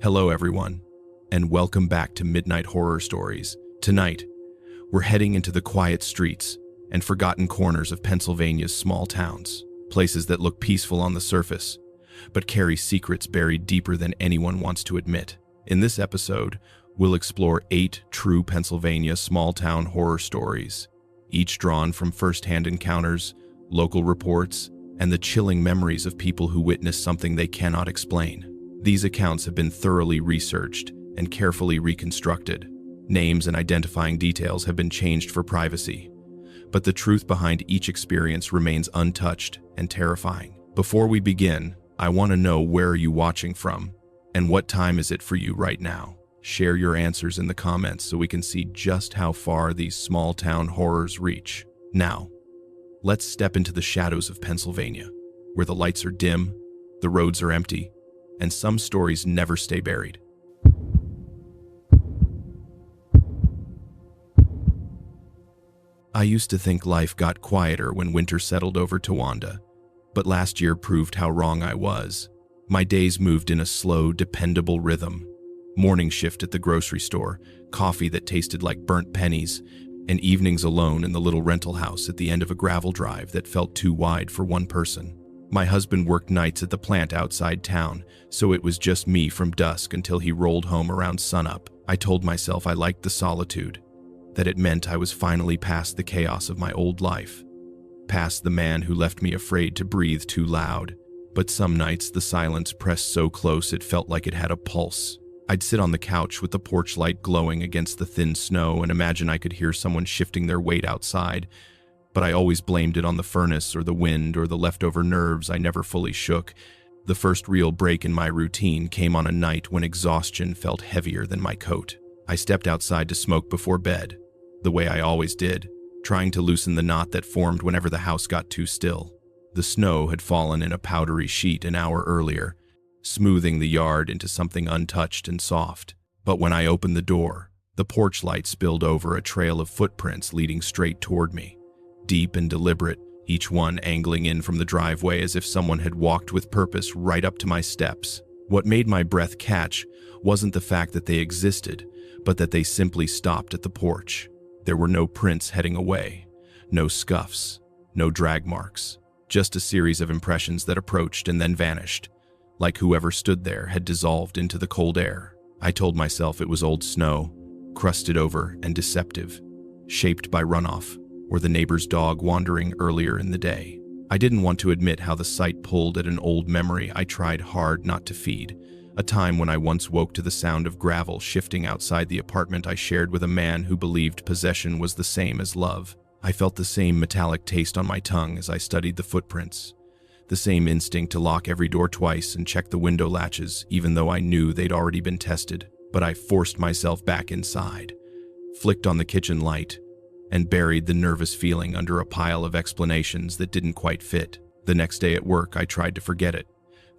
Hello everyone, and welcome back to Midnight Horror Stories. Tonight, we're heading into the quiet streets and forgotten corners of Pennsylvania's small towns, places that look peaceful on the surface, but carry secrets buried deeper than anyone wants to admit. In this episode, we'll explore 8 true Pennsylvania small-town horror stories, each drawn from first-hand encounters, local reports, and the chilling memories of people who witnessed something they cannot explain. These accounts have been thoroughly researched and carefully reconstructed. Names and identifying details have been changed for privacy, but the truth behind each experience remains untouched and terrifying. Before we begin, I want to know, where are you watching from, and what time is it for you right now? Share your answers in the comments so we can see just how far these small-town horrors reach. Now, let's step into the shadows of Pennsylvania, where the lights are dim, the roads are empty, and some stories never stay buried. I used to think life got quieter when winter settled over Towanda, but last year proved how wrong I was. My days moved in a slow, dependable rhythm. Morning shift at the grocery store, coffee that tasted like burnt pennies, and evenings alone in the little rental house at the end of a gravel drive that felt too wide for one person. My husband worked nights at the plant outside town, so it was just me from dusk until he rolled home around sunup. I told myself I liked the solitude, that it meant I was finally past the chaos of my old life, past the man who left me afraid to breathe too loud. But some nights the silence pressed so close it felt like it had a pulse. I'd sit on the couch with the porch light glowing against the thin snow and imagine I could hear someone shifting their weight outside, but I always blamed it on the furnace or the wind or the leftover nerves I never fully shook. The first real break in my routine came on a night when exhaustion felt heavier than my coat. I stepped outside to smoke before bed, the way I always did, trying to loosen the knot that formed whenever the house got too still. The snow had fallen in a powdery sheet an hour earlier, smoothing the yard into something untouched and soft. But when I opened the door, the porch light spilled over a trail of footprints leading straight toward me, deep and deliberate, each one angling in from the driveway as if someone had walked with purpose right up to my steps. What made my breath catch wasn't the fact that they existed, but that they simply stopped at the porch. There were no prints heading away, no scuffs, no drag marks, just a series of impressions that approached and then vanished, like whoever stood there had dissolved into the cold air. I told myself it was old snow, crusted over and deceptive, shaped by runoff, or the neighbor's dog wandering earlier in the day. I didn't want to admit how the sight pulled at an old memory I tried hard not to feed, a time when I once woke to the sound of gravel shifting outside the apartment I shared with a man who believed possession was the same as love. I felt the same metallic taste on my tongue as I studied the footprints, the same instinct to lock every door twice and check the window latches, even though I knew they'd already been tested. But I forced myself back inside, flicked on the kitchen light, and buried the nervous feeling under a pile of explanations that didn't quite fit. The next day at work, I tried to forget it,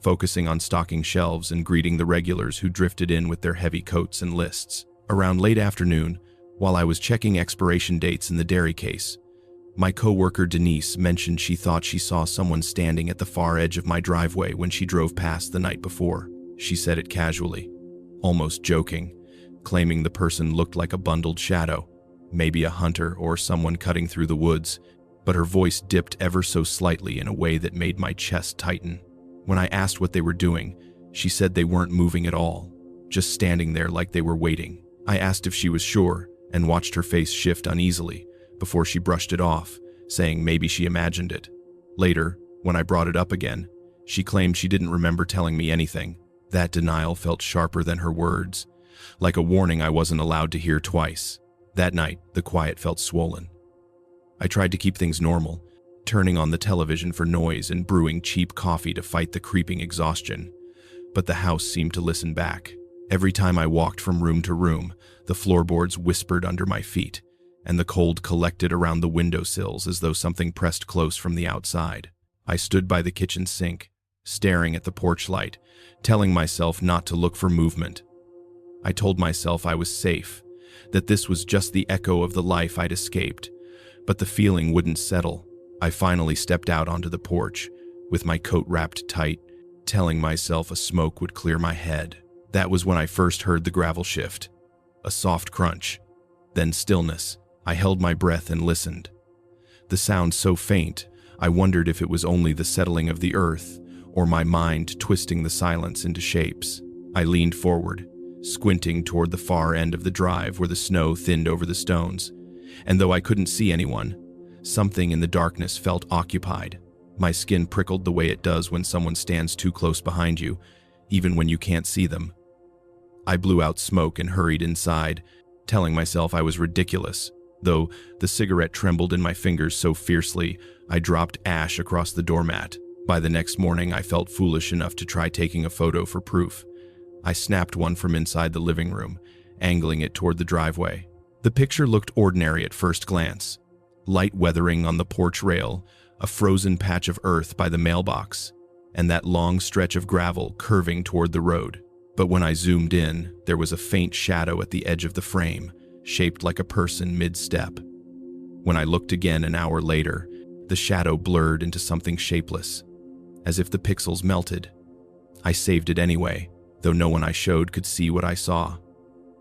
focusing on stocking shelves and greeting the regulars who drifted in with their heavy coats and lists. Around late afternoon, while I was checking expiration dates in the dairy case, my coworker Denise mentioned she thought she saw someone standing at the far edge of my driveway when she drove past the night before. She said it casually, almost joking, claiming the person looked like a bundled shadow, maybe a hunter or someone cutting through the woods, but her voice dipped ever so slightly in a way that made my chest tighten. When I asked what they were doing, she said they weren't moving at all, just standing there like they were waiting. I asked if she was sure and watched her face shift uneasily before she brushed it off, saying maybe she imagined it. Later, when I brought it up again, she claimed she didn't remember telling me anything. That denial felt sharper than her words, like a warning I wasn't allowed to hear twice. That night, the quiet felt swollen. I tried to keep things normal, turning on the television for noise and brewing cheap coffee to fight the creeping exhaustion. But the house seemed to listen back. Every time I walked from room to room, the floorboards whispered under my feet, and the cold collected around the windowsills as though something pressed close from the outside. I stood by the kitchen sink, staring at the porch light, telling myself not to look for movement. I told myself I was safe, that this was just the echo of the life I'd escaped, but the feeling wouldn't settle. I finally stepped out onto the porch, with my coat wrapped tight, telling myself a smoke would clear my head. That was when I first heard the gravel shift. A soft crunch, then stillness. I held my breath and listened. The sound so faint, I wondered if it was only the settling of the earth or my mind twisting the silence into shapes. I leaned forward, squinting toward the far end of the drive where the snow thinned over the stones, and though I couldn't see anyone, something in the darkness felt occupied. My skin prickled the way it does when someone stands too close behind you, even when you can't see them. I blew out smoke and hurried inside, telling myself I was ridiculous, though the cigarette trembled in my fingers so fiercely I dropped ash across the doormat. By the next morning, I felt foolish enough to try taking a photo for proof. I snapped one from inside the living room, angling it toward the driveway. The picture looked ordinary at first glance. Light weathering on the porch rail, a frozen patch of earth by the mailbox, and that long stretch of gravel curving toward the road. But when I zoomed in, there was a faint shadow at the edge of the frame, shaped like a person mid-step. When I looked again an hour later, the shadow blurred into something shapeless, as if the pixels melted. I saved it anyway, though no one I showed could see what I saw.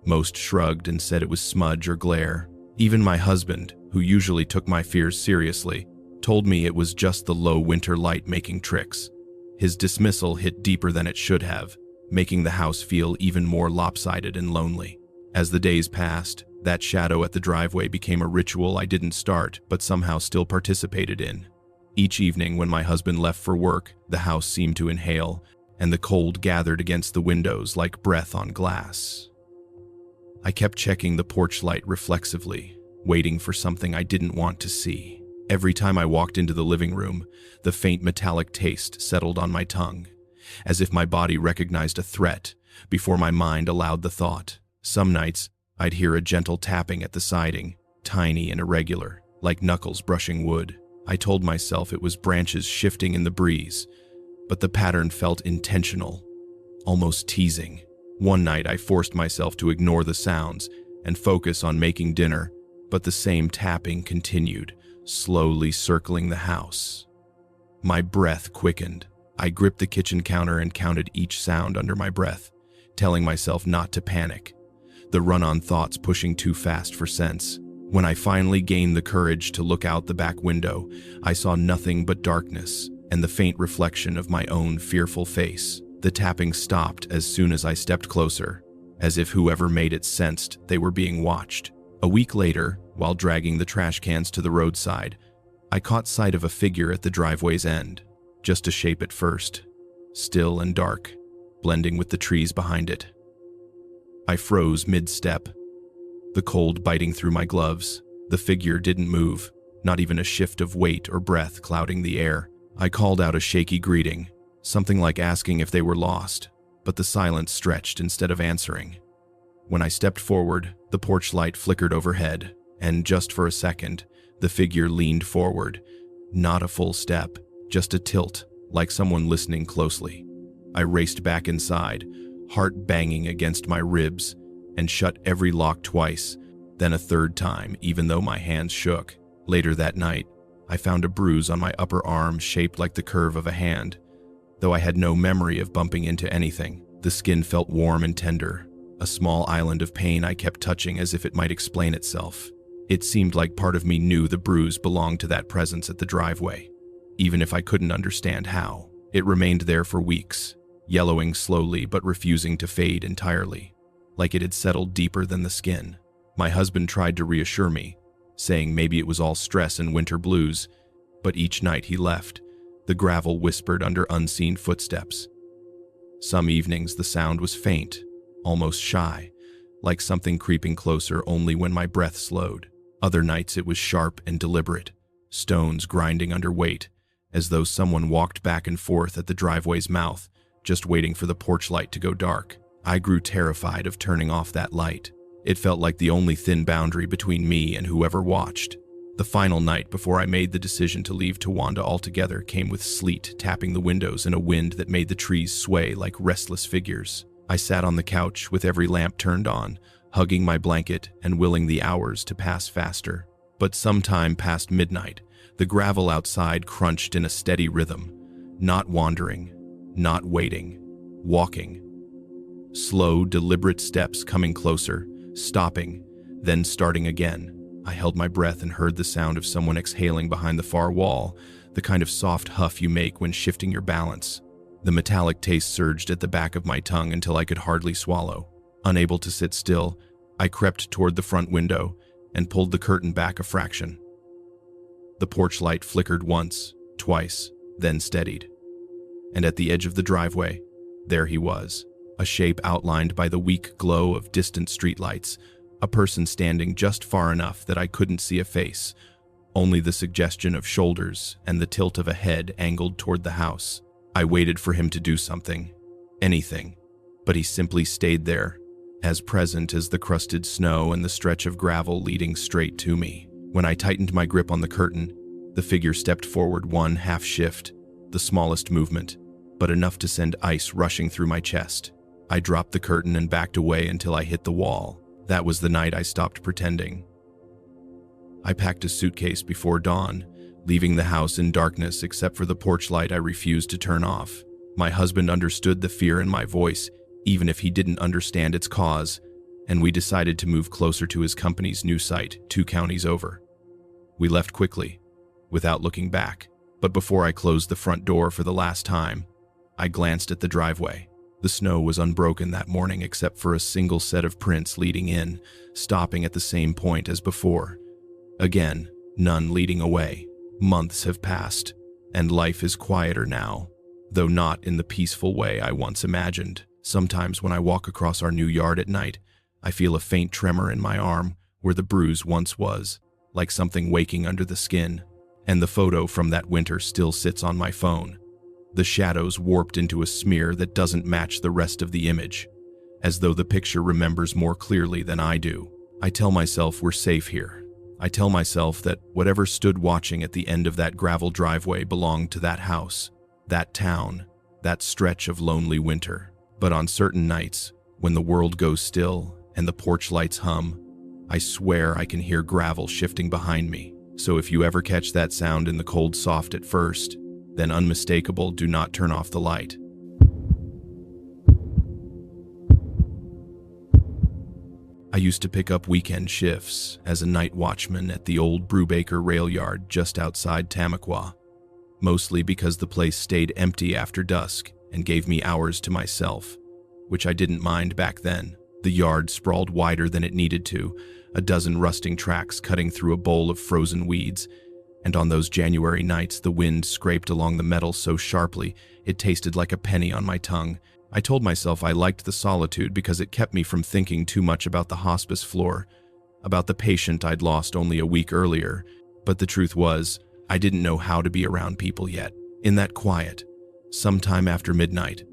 Most shrugged and said it was smudge or glare. Even my husband, who usually took my fears seriously, told me it was just the low winter light making tricks. His dismissal hit deeper than it should have, making the house feel even more lopsided and lonely. As the days passed, that shadow at the driveway became a ritual I didn't start, but somehow still participated in. Each evening when my husband left for work, the house seemed to inhale, and the cold gathered against the windows like breath on glass. I kept checking the porch light reflexively, waiting for something I didn't want to see. Every time I walked into the living room, the faint metallic taste settled on my tongue, as if my body recognized a threat before my mind allowed the thought. Some nights, I'd hear a gentle tapping at the siding, tiny and irregular, like knuckles brushing wood. I told myself it was branches shifting in the breeze, but the pattern felt intentional, almost teasing. One night I forced myself to ignore the sounds and focus on making dinner, but the same tapping continued, slowly circling the house. My breath quickened. I gripped the kitchen counter and counted each sound under my breath, telling myself not to panic, the run-on thoughts pushing too fast for sense. When I finally gained the courage to look out the back window, I saw nothing but darkness and the faint reflection of my own fearful face. The tapping stopped as soon as I stepped closer, as if whoever made it sensed they were being watched. A week later, while dragging the trash cans to the roadside, I caught sight of a figure at the driveway's end. Just a shape at first, still and dark, blending with the trees behind it. I froze mid-step, the cold biting through my gloves. The figure didn't move, not even a shift of weight or breath clouding the air. I called out a shaky greeting, something like asking if they were lost, but the silence stretched instead of answering. When I stepped forward, the porch light flickered overhead, and just for a second, the figure leaned forward. Not a full step, just a tilt, like someone listening closely. I raced back inside, heart banging against my ribs, and shut every lock twice, then a third time, even though my hands shook. Later that night, I found a bruise on my upper arm shaped like the curve of a hand. Though I had no memory of bumping into anything, the skin felt warm and tender, a small island of pain I kept touching as if it might explain itself. It seemed like part of me knew the bruise belonged to that presence at the driveway, even if I couldn't understand how. It remained there for weeks, yellowing slowly but refusing to fade entirely, like it had settled deeper than the skin. My husband tried to reassure me, saying maybe it was all stress and winter blues, but each night he left, the gravel whispered under unseen footsteps. Some evenings the sound was faint, almost shy, like something creeping closer only when my breath slowed. Other nights it was sharp and deliberate, stones grinding under weight, as though someone walked back and forth at the driveway's mouth, just waiting for the porch light to go dark. I grew terrified of turning off that light. It felt like the only thin boundary between me and whoever watched. The final night before I made the decision to leave Towanda altogether came with sleet tapping the windows and a wind that made the trees sway like restless figures. I sat on the couch with every lamp turned on, hugging my blanket and willing the hours to pass faster. But sometime past midnight, the gravel outside crunched in a steady rhythm, not wandering, not waiting, walking. Slow, deliberate steps coming closer, stopping, then starting again. I held my breath and heard the sound of someone exhaling behind the far wall, the kind of soft huff you make when shifting your balance. The metallic taste surged at the back of my tongue until I could hardly swallow. Unable to sit still, I crept toward the front window and pulled the curtain back a fraction. The porch light flickered once, twice, then steadied. And at the edge of the driveway, there he was, a shape outlined by the weak glow of distant streetlights, a person standing just far enough that I couldn't see a face, only the suggestion of shoulders and the tilt of a head angled toward the house. I waited for him to do something, anything, but he simply stayed there, as present as the crusted snow and the stretch of gravel leading straight to me. When I tightened my grip on the curtain, the figure stepped forward one half shift, the smallest movement, but enough to send ice rushing through my chest. I dropped the curtain and backed away until I hit the wall. That was the night I stopped pretending. I packed a suitcase before dawn, leaving the house in darkness except for the porch light I refused to turn off. My husband understood the fear in my voice, even if he didn't understand its cause, and we decided to move closer to his company's new site, 2 counties over. We left quickly, without looking back, but before I closed the front door for the last time, I glanced at the driveway. The snow was unbroken that morning except for a single set of prints leading in, stopping at the same point as before. Again, none leading away. Months have passed, and life is quieter now, though not in the peaceful way I once imagined. Sometimes when I walk across our new yard at night, I feel a faint tremor in my arm where the bruise once was, like something waking under the skin, and the photo from that winter still sits on my phone. The shadows warped into a smear that doesn't match the rest of the image, as though the picture remembers more clearly than I do. I tell myself we're safe here. I tell myself that whatever stood watching at the end of that gravel driveway belonged to that house, that town, that stretch of lonely winter. But on certain nights, when the world goes still and the porch lights hum, I swear I can hear gravel shifting behind me. So if you ever catch that sound in the cold soft at first, then unmistakable, do not turn off the light. I used to pick up weekend shifts as a night watchman at the old Brubaker rail yard just outside Tamaqua, mostly because the place stayed empty after dusk and gave me hours to myself, which I didn't mind back then. The yard sprawled wider than it needed to, a dozen rusting tracks cutting through a bowl of frozen weeds, and on those January nights the wind scraped along the metal so sharply it tasted like a penny on my tongue. I told myself I liked the solitude because it kept me from thinking too much about the hospice floor, about the patient I'd lost only a week earlier, but the truth was, I didn't know how to be around people yet. In that quiet, sometime after midnight,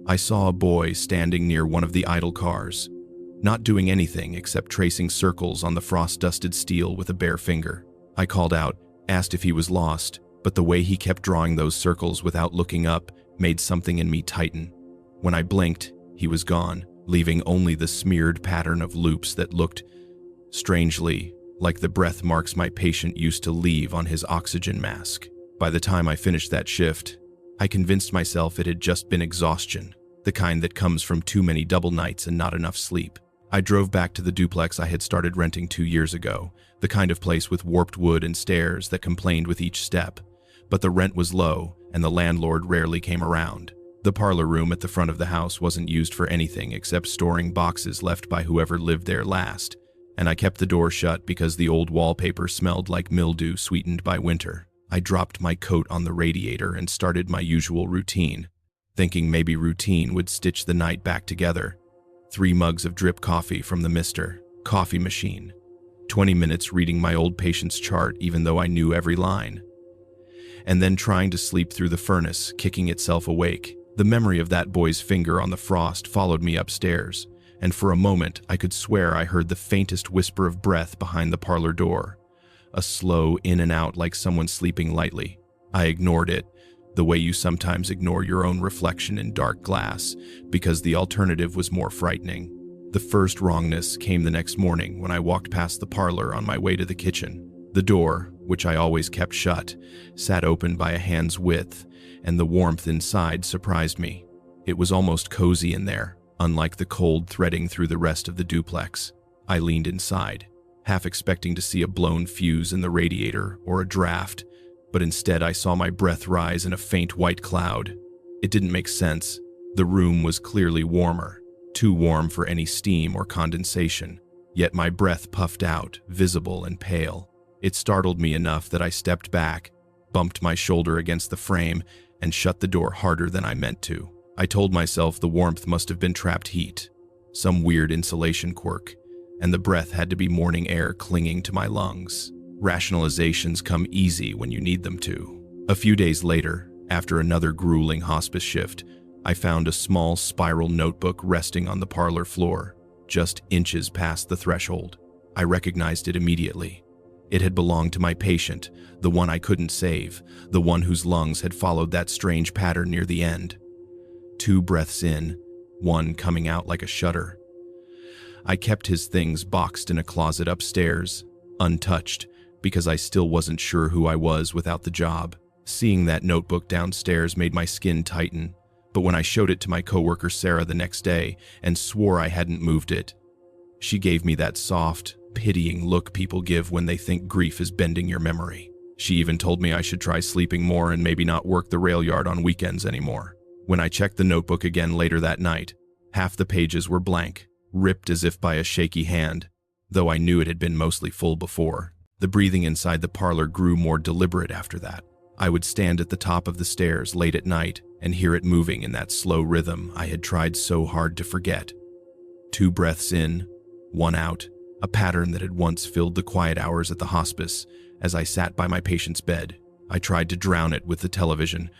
I saw a boy standing near one of the idle cars, not doing anything except tracing circles on the frost-dusted steel with a bare finger. I called out, asked if he was lost, but the way he kept drawing those circles without looking up made something in me tighten. When I blinked, he was gone, leaving only the smeared pattern of loops that looked, strangely, like the breath marks my patient used to leave on his oxygen mask. By the time I finished that shift, I convinced myself it had just been exhaustion, the kind that comes from too many double nights and not enough sleep. I drove back to the duplex I had started renting 2 years ago, the kind of place with warped wood and stairs that complained with each step. But the rent was low, and the landlord rarely came around. The parlor room at the front of the house wasn't used for anything except storing boxes left by whoever lived there last, and I kept the door shut because the old wallpaper smelled like mildew sweetened by winter. I dropped my coat on the radiator and started my usual routine, thinking maybe routine would stitch the night back together. 3 mugs of drip coffee from the Mr. Coffee machine. 20 minutes reading my old patient's chart even though I knew every line. And then trying to sleep through the furnace, kicking itself awake. The memory of that boy's finger on the frost followed me upstairs, and for a moment I could swear I heard the faintest whisper of breath behind the parlor door. A slow in and out like someone sleeping lightly. I ignored it, the way you sometimes ignore your own reflection in dark glass, because the alternative was more frightening. The first wrongness came the next morning when I walked past the parlor on my way to the kitchen. The door, which I always kept shut, sat open by a hand's width, and the warmth inside surprised me. It was almost cozy in there, unlike the cold threading through the rest of the duplex. I leaned inside, half expecting to see a blown fuse in the radiator or a draft, but instead I saw my breath rise in a faint white cloud. It didn't make sense. The room was clearly warmer, too warm for any steam or condensation, yet my breath puffed out, visible and pale. It startled me enough that I stepped back, bumped my shoulder against the frame, and shut the door harder than I meant to. I told myself the warmth must have been trapped heat, some weird insulation quirk, and the breath had to be morning air clinging to my lungs. Rationalizations come easy when you need them to. A few days later, after another grueling hospice shift, I found a small spiral notebook resting on the parlor floor, just inches past the threshold. I recognized it immediately. It had belonged to my patient, the one I couldn't save, the one whose lungs had followed that strange pattern near the end. 2 breaths in, one coming out like a shudder. I kept his things boxed in a closet upstairs, untouched, because I still wasn't sure who I was without the job. Seeing that notebook downstairs made my skin tighten, but when I showed it to my coworker Sarah the next day and swore I hadn't moved it, she gave me that soft, pitying look people give when they think grief is bending your memory. She even told me I should try sleeping more and maybe not work the rail yard on weekends anymore. When I checked the notebook again later that night, half the pages were blank, ripped as if by a shaky hand, though I knew it had been mostly full before. The breathing inside the parlor grew more deliberate after that. I would stand at the top of the stairs late at night and hear it moving in that slow rhythm I had tried so hard to forget. 2 breaths in, 1 out, a pattern that had once filled the quiet hours at the hospice as I sat by my patient's bed. I tried to drown it with the television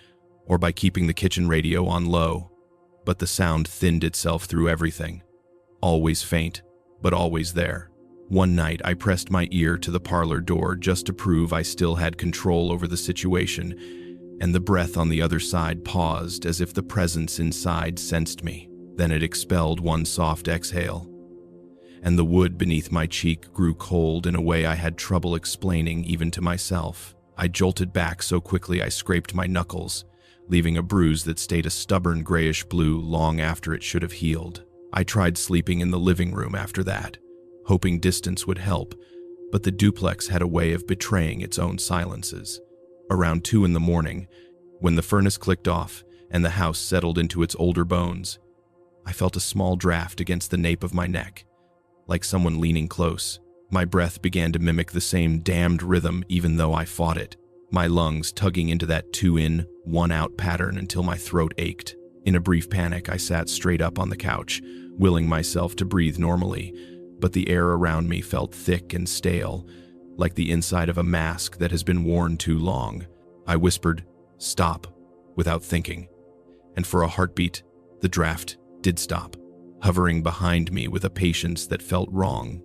or by keeping the kitchen radio on low, but the sound thinned itself through everything. Always faint, but always there. One night, I pressed my ear to the parlor door just to prove I still had control over the situation, and the breath on the other side paused as if the presence inside sensed me. Then it expelled one soft exhale, and the wood beneath my cheek grew cold in a way I had trouble explaining even to myself. I jolted back so quickly I scraped my knuckles, leaving a bruise that stayed a stubborn grayish blue long after it should have healed. I tried sleeping in the living room after that, hoping distance would help, but the duplex had a way of betraying its own silences. Around 2 in the morning, when the furnace clicked off and the house settled into its older bones, I felt a small draft against the nape of my neck, like someone leaning close. My breath began to mimic the same damned rhythm even though I fought it, my lungs tugging into that 2 in, 1 out pattern until my throat ached. In a brief panic, I sat straight up on the couch, willing myself to breathe normally, but the air around me felt thick and stale, like the inside of a mask that has been worn too long. I whispered, "Stop," without thinking, and for a heartbeat, the draft did stop, hovering behind me with a patience that felt wrong.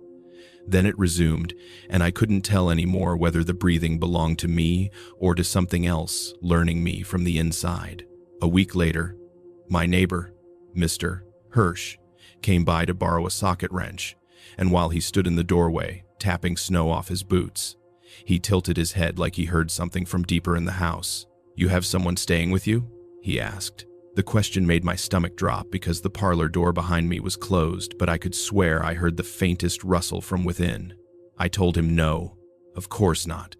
Then it resumed, and I couldn't tell anymore whether the breathing belonged to me or to something else learning me from the inside. A week later, my neighbor, Mr. Hirsch, came by to borrow a socket wrench, and while he stood in the doorway, tapping snow off his boots, he tilted his head like he heard something from deeper in the house. "You have someone staying with you?" he asked. The question made my stomach drop because the parlor door behind me was closed, but I could swear I heard the faintest rustle from within. I told him no, of course not,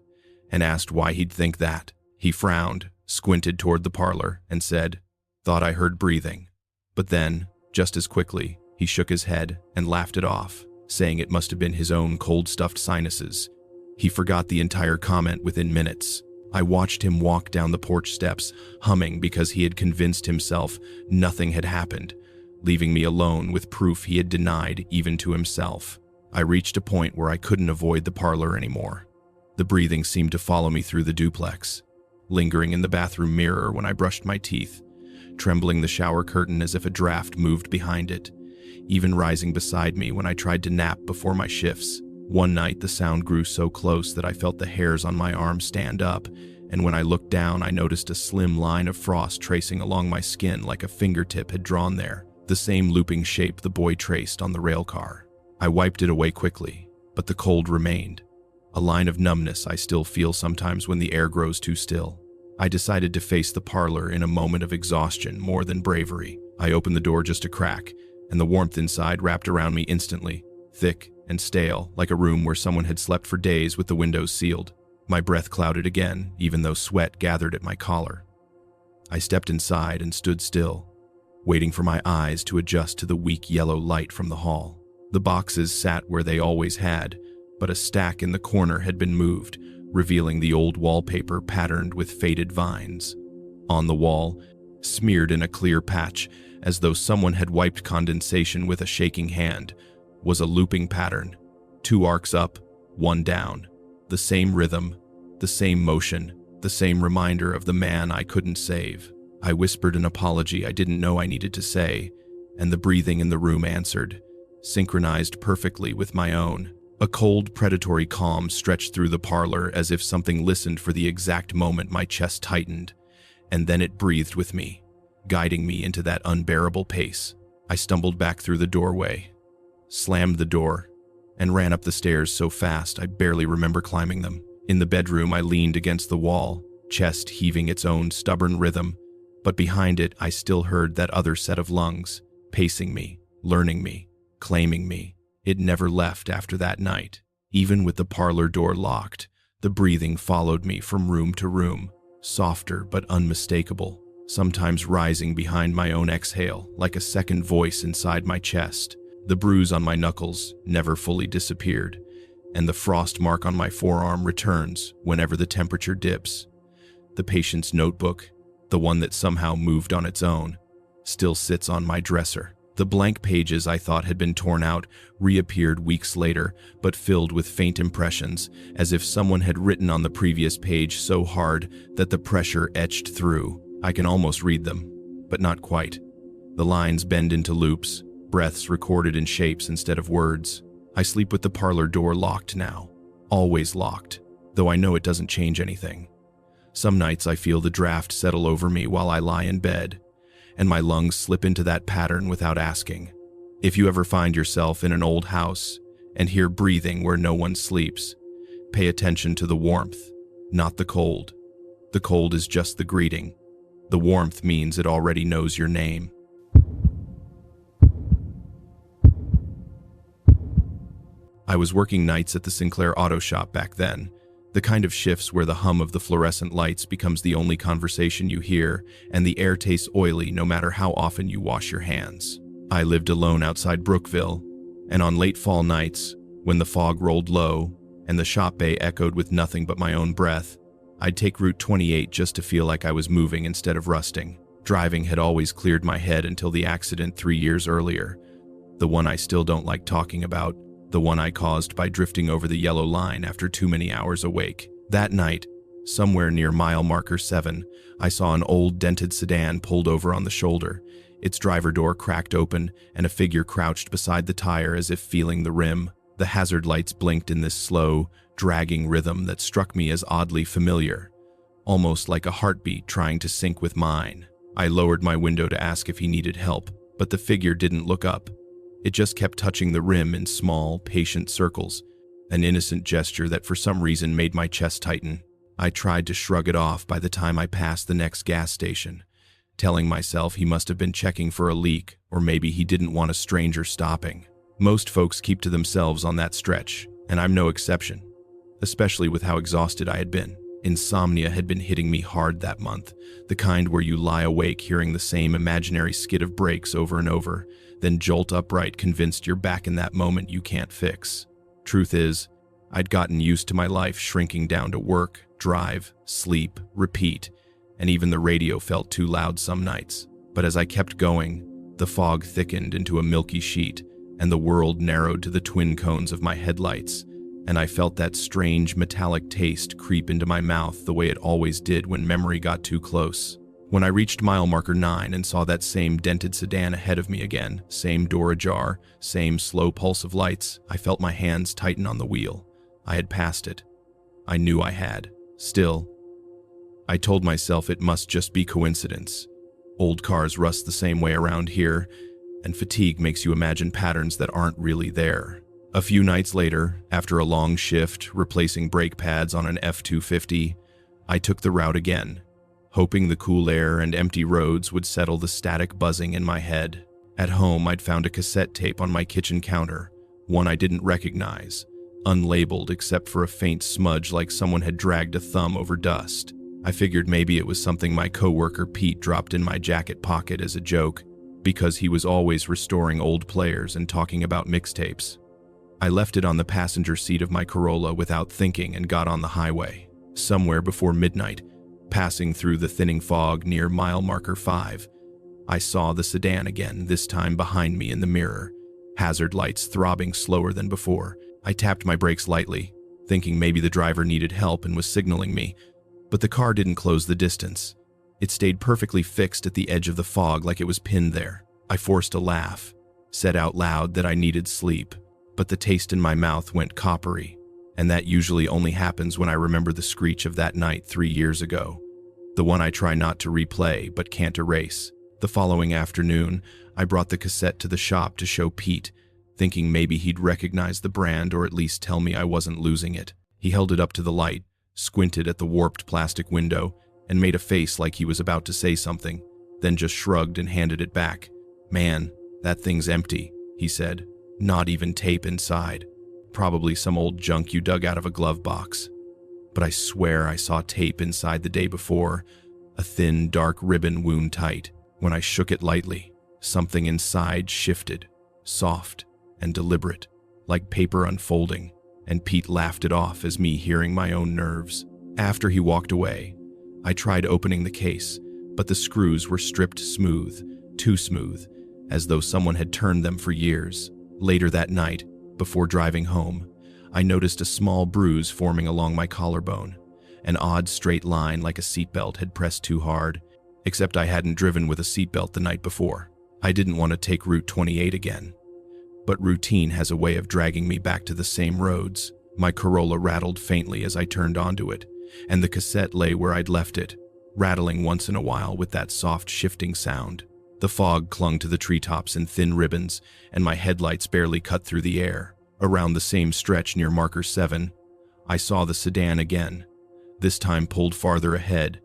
and asked why he'd think that. He frowned, squinted toward the parlor, and said, "Thought I heard breathing." But then, just as quickly, he shook his head and laughed it off, saying it must have been his own cold-stuffed sinuses. He forgot the entire comment within minutes. I watched him walk down the porch steps, humming because he had convinced himself nothing had happened, leaving me alone with proof he had denied even to himself. I reached a point where I couldn't avoid the parlor anymore. The breathing seemed to follow me through the duplex, lingering in the bathroom mirror when I brushed my teeth, trembling the shower curtain as if a draft moved behind it, even rising beside me when I tried to nap before my shifts. One night, the sound grew so close that I felt the hairs on my arm stand up, and when I looked down, I noticed a slim line of frost tracing along my skin like a fingertip had drawn there, the same looping shape the boy traced on the rail car. I wiped it away quickly, but the cold remained, a line of numbness I still feel sometimes when the air grows too still. I decided to face the parlor in a moment of exhaustion more than bravery. I opened the door just a crack, and the warmth inside wrapped around me instantly, thick and stale, like a room where someone had slept for days with the windows sealed. My breath clouded again, even though sweat gathered at my collar. I stepped inside and stood still, waiting for my eyes to adjust to the weak yellow light from the hall. The boxes sat where they always had, but a stack in the corner had been moved, revealing the old wallpaper patterned with faded vines. On the wall, smeared in a clear patch, as though someone had wiped condensation with a shaking hand, was a looping pattern. 2 arcs up, 1 down. The same rhythm, the same motion, the same reminder of the man I couldn't save. I whispered an apology I didn't know I needed to say, and the breathing in the room answered, synchronized perfectly with my own. A cold, predatory calm stretched through the parlor as if something listened for the exact moment my chest tightened, and then it breathed with me, guiding me into that unbearable pace. I stumbled back through the doorway, slammed the door, and ran up the stairs so fast I barely remember climbing them. In the bedroom, I leaned against the wall, chest heaving its own stubborn rhythm, but behind it I still heard that other set of lungs, pacing me, learning me, claiming me. It never left after that night. Even with the parlor door locked, the breathing followed me from room to room, softer but unmistakable, sometimes rising behind my own exhale like a second voice inside my chest. The bruise on my knuckles never fully disappeared, and the frost mark on my forearm returns whenever the temperature dips. The patient's notebook, the one that somehow moved on its own, still sits on my dresser. The blank pages I thought had been torn out reappeared weeks later, but filled with faint impressions, as if someone had written on the previous page so hard that the pressure etched through. I can almost read them, but not quite. The lines bend into loops, breaths recorded in shapes instead of words. I sleep with the parlor door locked now, always locked, though I know it doesn't change anything. Some nights I feel the draft settle over me while I lie in bed, and my lungs slip into that pattern without asking. If you ever find yourself in an old house and hear breathing where no one sleeps, pay attention to the warmth, not the cold. The cold is just the greeting. The warmth means it already knows your name. I was working nights at the Sinclair Auto Shop back then, the kind of shifts where the hum of the fluorescent lights becomes the only conversation you hear, and the air tastes oily no matter how often you wash your hands. I lived alone outside Brookville, and on late fall nights, when the fog rolled low and the shop bay echoed with nothing but my own breath, I'd take Route 28 just to feel like I was moving instead of rusting. Driving had always cleared my head until the accident 3 years earlier, the one I still don't like talking about, the one I caused by drifting over the yellow line after too many hours awake. That night, somewhere near mile marker 7, I saw an old dented sedan pulled over on the shoulder. Its driver door cracked open, and a figure crouched beside the tire as if feeling the rim. The hazard lights blinked in this slow, dragging rhythm that struck me as oddly familiar, almost like a heartbeat trying to sync with mine. I lowered my window to ask if he needed help, but the figure didn't look up. It just kept touching the rim in small, patient circles, an innocent gesture that for some reason made my chest tighten. I tried to shrug it off by the time I passed the next gas station, telling myself he must have been checking for a leak, or maybe he didn't want a stranger stopping. Most folks keep to themselves on that stretch, and I'm no exception, especially with how exhausted I had been. Insomnia had been hitting me hard that month, the kind where you lie awake hearing the same imaginary skid of brakes over and over, then jolt upright convinced you're back in that moment you can't fix. Truth is, I'd gotten used to my life shrinking down to work, drive, sleep, repeat, and even the radio felt too loud some nights. But as I kept going, the fog thickened into a milky sheet, and the world narrowed to the twin cones of my headlights, and I felt that strange metallic taste creep into my mouth the way it always did when memory got too close. When I reached mile marker 9 and saw that same dented sedan ahead of me again, same door ajar, same slow pulse of lights, I felt my hands tighten on the wheel. I had passed it. I knew I had. Still, I told myself it must just be coincidence. Old cars rust the same way around here, and fatigue makes you imagine patterns that aren't really there. A few nights later, after a long shift replacing brake pads on an F-250, I took the route again, hoping the cool air and empty roads would settle the static buzzing in my head. At home, I'd found a cassette tape on my kitchen counter, one I didn't recognize, unlabeled except for a faint smudge like someone had dragged a thumb over dust. I figured maybe it was something my coworker Pete dropped in my jacket pocket as a joke, because he was always restoring old players and talking about mixtapes. I left it on the passenger seat of my Corolla without thinking and got on the highway. Somewhere before midnight, passing through the thinning fog near mile marker 5, I saw the sedan again, this time behind me in the mirror, hazard lights throbbing slower than before. I tapped my brakes lightly, thinking maybe the driver needed help and was signaling me, but the car didn't close the distance. It stayed perfectly fixed at the edge of the fog like it was pinned there. I forced a laugh, said out loud that I needed sleep, but the taste in my mouth went coppery, and that usually only happens when I remember the screech of that night 3 years ago, the one I try not to replay but can't erase. The following afternoon, I brought the cassette to the shop to show Pete, thinking maybe he'd recognize the brand or at least tell me I wasn't losing it. He held it up to the light, squinted at the warped plastic window, and made a face like he was about to say something, then just shrugged and handed it back. "Man, that thing's empty," he said. "Not even tape inside. Probably some old junk you dug out of a glove box." But I swear I saw tape inside the day before, a thin, dark ribbon wound tight. When I shook it lightly, something inside shifted, soft and deliberate, like paper unfolding, and Pete laughed it off as me hearing my own nerves. After he walked away, I tried opening the case, but the screws were stripped smooth, too smooth, as though someone had turned them for years. Later that night, before driving home, I noticed a small bruise forming along my collarbone, an odd straight line like a seatbelt had pressed too hard, except I hadn't driven with a seatbelt the night before. I didn't want to take Route 28 again. But routine has a way of dragging me back to the same roads. My Corolla rattled faintly as I turned onto it, and the cassette lay where I'd left it, rattling once in a while with that soft shifting sound. The fog clung to the treetops in thin ribbons, and my headlights barely cut through the air. Around the same stretch near marker 7, I saw the sedan again, this time pulled farther ahead,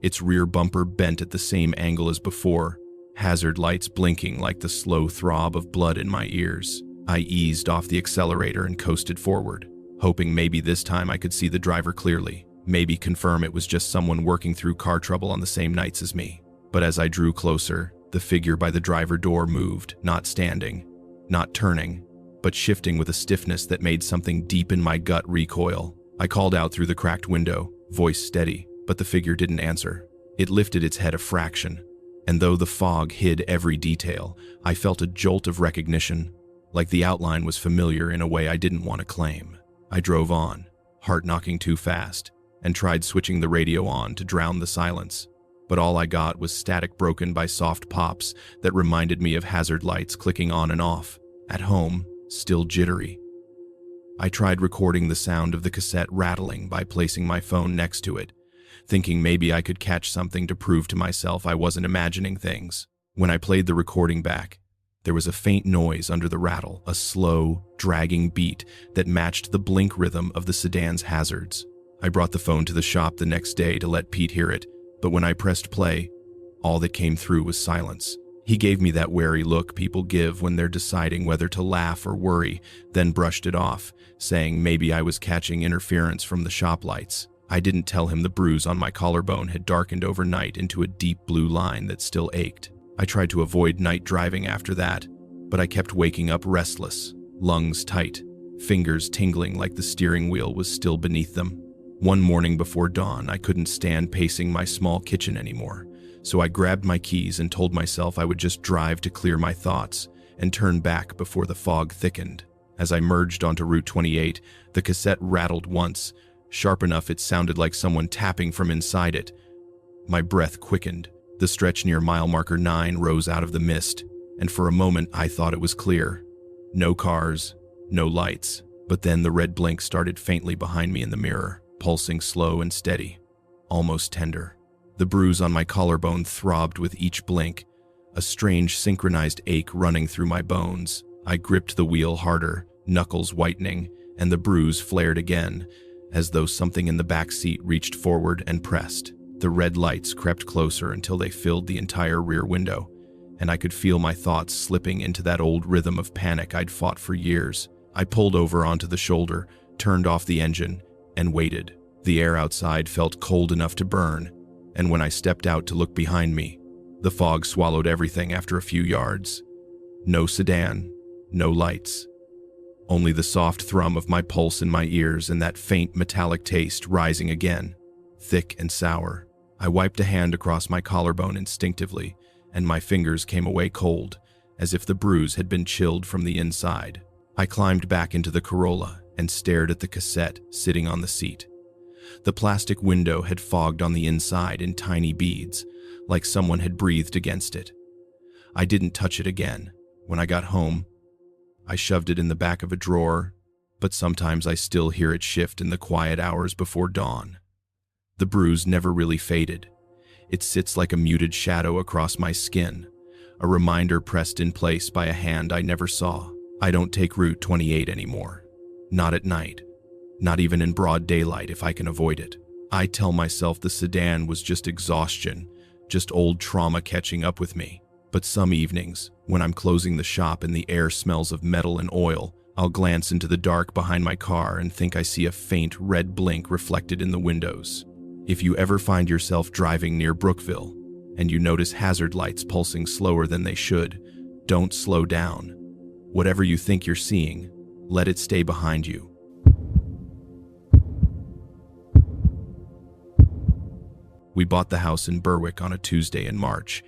its rear bumper bent at the same angle as before, hazard lights blinking like the slow throb of blood in my ears. I eased off the accelerator and coasted forward, hoping maybe this time I could see the driver clearly, maybe confirm it was just someone working through car trouble on the same nights as me. But as I drew closer, the figure by the driver door moved, not standing, not turning, but shifting with a stiffness that made something deep in my gut recoil. I called out through the cracked window, voice steady, but the figure didn't answer. It lifted its head a fraction, and though the fog hid every detail, I felt a jolt of recognition, like the outline was familiar in a way I didn't want to claim. I drove on, heart knocking too fast, and tried switching the radio on to drown the silence, but all I got was static broken by soft pops that reminded me of hazard lights clicking on and off. At home, still jittery. I tried recording the sound of the cassette rattling by placing my phone next to it, thinking maybe I could catch something to prove to myself I wasn't imagining things. When I played the recording back, there was a faint noise under the rattle, a slow, dragging beat that matched the blink rhythm of the sedan's hazards. I brought the phone to the shop the next day to let Pete hear it, but when I pressed play, all that came through was silence. He gave me that wary look people give when they're deciding whether to laugh or worry, then brushed it off, saying maybe I was catching interference from the shop lights. I didn't tell him the bruise on my collarbone had darkened overnight into a deep blue line that still ached. I tried to avoid night driving after that, but I kept waking up restless, lungs tight, fingers tingling like the steering wheel was still beneath them. One morning before dawn, I couldn't stand pacing my small kitchen anymore, so I grabbed my keys and told myself I would just drive to clear my thoughts and turn back before the fog thickened. As I merged onto Route 28, the cassette rattled once, sharp enough it sounded like someone tapping from inside it. My breath quickened. The stretch near mile marker 9 rose out of the mist, and for a moment I thought it was clear. No cars, no lights, but then the red blink started faintly behind me in the mirror, pulsing slow and steady, almost tender. The bruise on my collarbone throbbed with each blink, a strange synchronized ache running through my bones. I gripped the wheel harder, knuckles whitening, and the bruise flared again, as though something in the back seat reached forward and pressed. The red lights crept closer until they filled the entire rear window, and I could feel my thoughts slipping into that old rhythm of panic I'd fought for years. I pulled over onto the shoulder, turned off the engine, and waited. The air outside felt cold enough to burn, and when I stepped out to look behind me, the fog swallowed everything after a few yards. No sedan, no lights. Only the soft thrum of my pulse in my ears and that faint metallic taste rising again, thick and sour. I wiped a hand across my collarbone instinctively, and my fingers came away cold, as if the bruise had been chilled from the inside. I climbed back into the Corolla and stared at the cassette sitting on the seat. The plastic window had fogged on the inside in tiny beads, like someone had breathed against it. I didn't touch it again. When I got home, I shoved it in the back of a drawer, but sometimes I still hear it shift in the quiet hours before dawn. The bruise never really faded. It sits like a muted shadow across my skin, a reminder pressed in place by a hand I never saw. I don't take Route 28 anymore. Not at night. Not even in broad daylight if I can avoid it. I tell myself the sedan was just exhaustion, just old trauma catching up with me. But some evenings, when I'm closing the shop and the air smells of metal and oil, I'll glance into the dark behind my car and think I see a faint red blink reflected in the windows. If you ever find yourself driving near Brookville and you notice hazard lights pulsing slower than they should, don't slow down. Whatever you think you're seeing, let it stay behind you. We bought the house in Berwick on a Tuesday in March,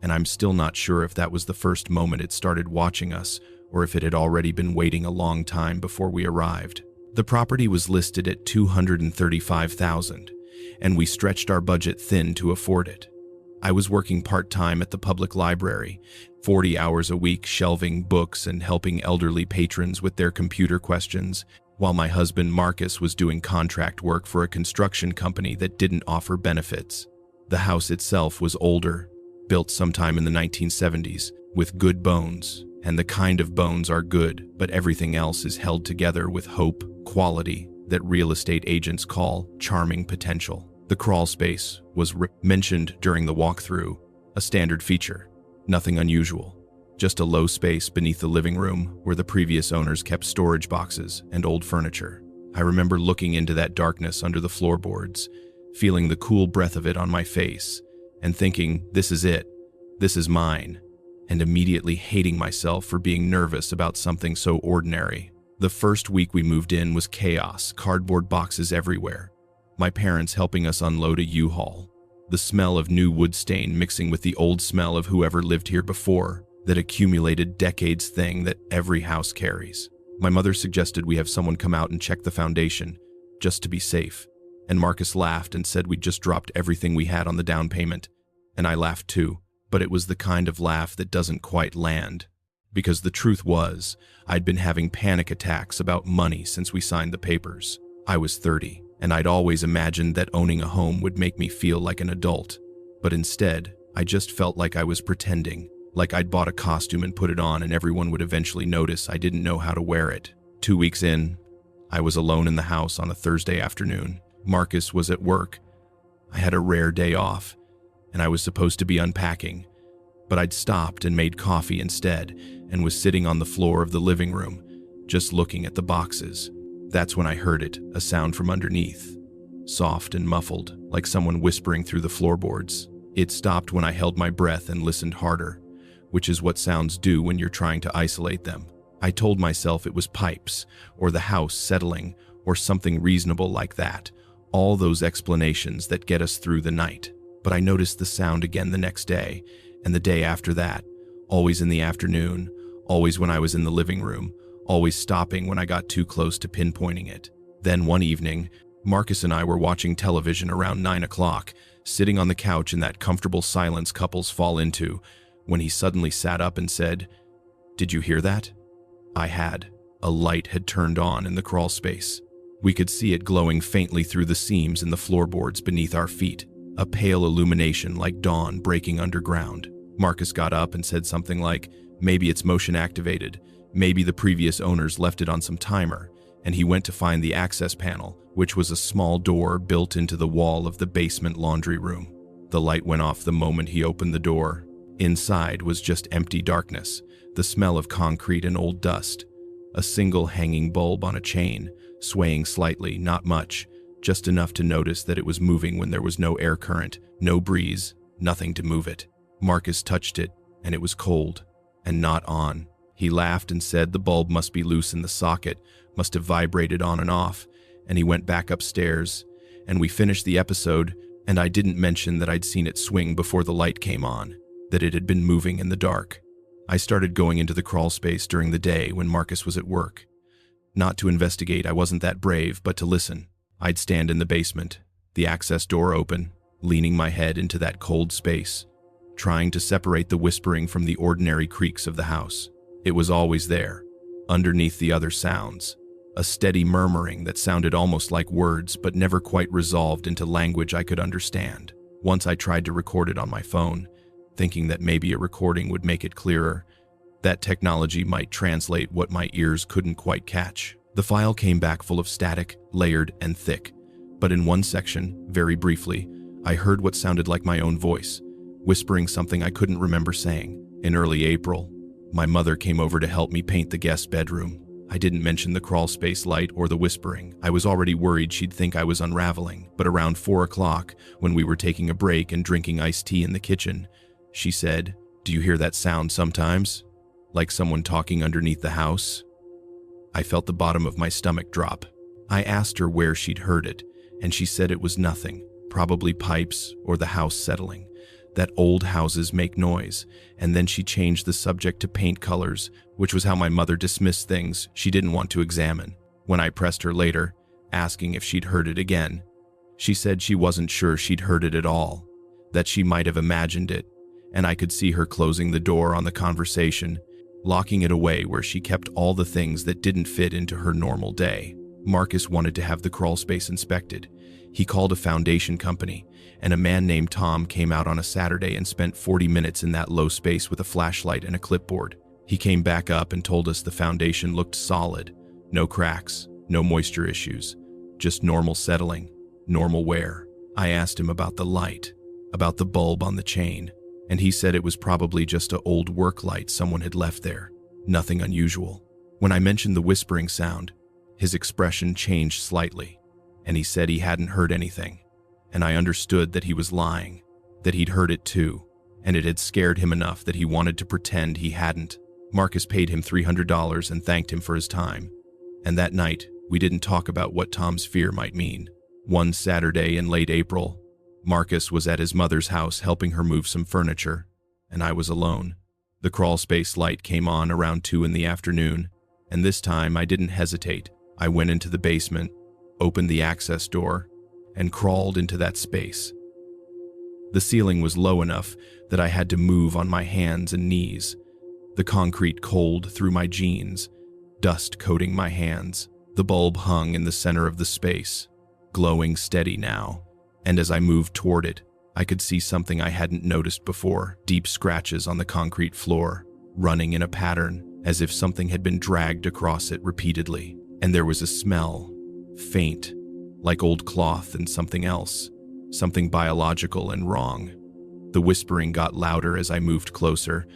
and I'm still not sure if that was the first moment it started watching us or if it had already been waiting a long time before we arrived. The property was listed at $235,000, and we stretched our budget thin to afford it. I was working part-time at the public library, 40 hours a week shelving books and helping elderly patrons with their computer questions, while my husband Marcus was doing contract work for a construction company that didn't offer benefits. The house itself was older, built sometime in the 1970s, with good bones, and the kind of bones are good, but everything else is held together with hope, quality, that real estate agents call charming potential. The crawl space was mentioned during the walkthrough, a standard feature, nothing unusual, just a low space beneath the living room where the previous owners kept storage boxes and old furniture. I remember looking into that darkness under the floorboards, feeling the cool breath of it on my face, and thinking, this is it, this is mine, and immediately hating myself for being nervous about something so ordinary. The first week we moved in was chaos, cardboard boxes everywhere, my parents helping us unload a U-Haul, the smell of new wood stain mixing with the old smell of whoever lived here before, that accumulated decades thing that every house carries. My mother suggested we have someone come out and check the foundation, just to be safe, and Marcus laughed and said we'd just dropped everything we had on the down payment, and I laughed too, but it was the kind of laugh that doesn't quite land. Because the truth was, I'd been having panic attacks about money since we signed the papers. I was 30, and I'd always imagined that owning a home would make me feel like an adult. But instead, I just felt like I was pretending, like I'd bought a costume and put it on and everyone would eventually notice I didn't know how to wear it. 2 weeks in, I was alone in the house on a Thursday afternoon. Marcus was at work. I had a rare day off, and I was supposed to be unpacking, but I'd stopped and made coffee instead and was sitting on the floor of the living room, just looking at the boxes. That's when I heard it, a sound from underneath, soft and muffled, like someone whispering through the floorboards. It stopped when I held my breath and listened harder, which is what sounds do when you're trying to isolate them. I told myself it was pipes, or the house settling, or something reasonable like that, all those explanations that get us through the night. But I noticed the sound again the next day, and the day after that, always in the afternoon, always when I was in the living room, always stopping when I got too close to pinpointing it. Then one evening, Marcus and I were watching television around 9 o'clock, sitting on the couch in that comfortable silence couples fall into, when he suddenly sat up and said, "Did you hear that?" I had. A light had turned on in the crawl space. We could see it glowing faintly through the seams in the floorboards beneath our feet, a pale illumination like dawn breaking underground. Marcus got up and said something like, maybe it's motion activated, maybe the previous owners left it on some timer, and he went to find the access panel, which was a small door built into the wall of the basement laundry room. The light went off the moment he opened the door, Inside was just empty darkness, the smell of concrete and old dust. A single hanging bulb on a chain, swaying slightly, not much, just enough to notice that it was moving when there was no air current, no breeze, nothing to move it. Marcus touched it, and it was cold, and not on. He laughed and said the bulb must be loose in the socket, must have vibrated on and off, and he went back upstairs, and we finished the episode, and I didn't mention that I'd seen it swing before the light came on, that it had been moving in the dark. I started going into the crawl space during the day when Marcus was at work. Not to investigate, I wasn't that brave, but to listen. I'd stand in the basement, the access door open, leaning my head into that cold space, trying to separate the whispering from the ordinary creaks of the house. It was always there, underneath the other sounds, a steady murmuring that sounded almost like words but never quite resolved into language I could understand. Once I tried to record it on my phone, thinking that maybe a recording would make it clearer, that technology might translate what my ears couldn't quite catch. The file came back full of static, layered, and thick, but in one section, very briefly, I heard what sounded like my own voice, whispering something I couldn't remember saying. In early April, my mother came over to help me paint the guest bedroom. I didn't mention the crawl space light or the whispering. I was already worried she'd think I was unraveling, but around 4 o'clock, when we were taking a break and drinking iced tea in the kitchen, she said, "Do you hear that sound sometimes? Like someone talking underneath the house?" I felt the bottom of my stomach drop. I asked her where she'd heard it, and she said it was nothing, probably pipes or the house settling, that old houses make noise, and then she changed the subject to paint colors, which was how my mother dismissed things she didn't want to examine. When I pressed her later, asking if she'd heard it again, she said she wasn't sure she'd heard it at all, that she might have imagined it, and I could see her closing the door on the conversation, locking it away where she kept all the things that didn't fit into her normal day. Marcus wanted to have the crawl space inspected. He called a foundation company, and a man named Tom came out on a Saturday and spent 40 minutes in that low space with a flashlight and a clipboard. He came back up and told us the foundation looked solid, no cracks, no moisture issues, just normal settling, normal wear. I asked him about the light, about the bulb on the chain, and he said it was probably just an old work light someone had left there, nothing unusual. When I mentioned the whispering sound, his expression changed slightly, and he said he hadn't heard anything, and I understood that he was lying, that he'd heard it too, and it had scared him enough that he wanted to pretend he hadn't. Marcus paid him $300 and thanked him for his time, and that night, we didn't talk about what Tom's fear might mean. One Saturday in late April, Marcus was at his mother's house helping her move some furniture, and I was alone. The crawl space light came on around 2 in the afternoon, and this time I didn't hesitate. I went into the basement, opened the access door, and crawled into that space. The ceiling was low enough that I had to move on my hands and knees, the concrete cold through my jeans, dust coating my hands. The bulb hung in the center of the space, glowing steady now, and as I moved toward it, I could see something I hadn't noticed before, deep scratches on the concrete floor, running in a pattern as if something had been dragged across it repeatedly. And there was a smell, faint, like old cloth and something else, something biological and wrong. The whispering got louder as I moved closer,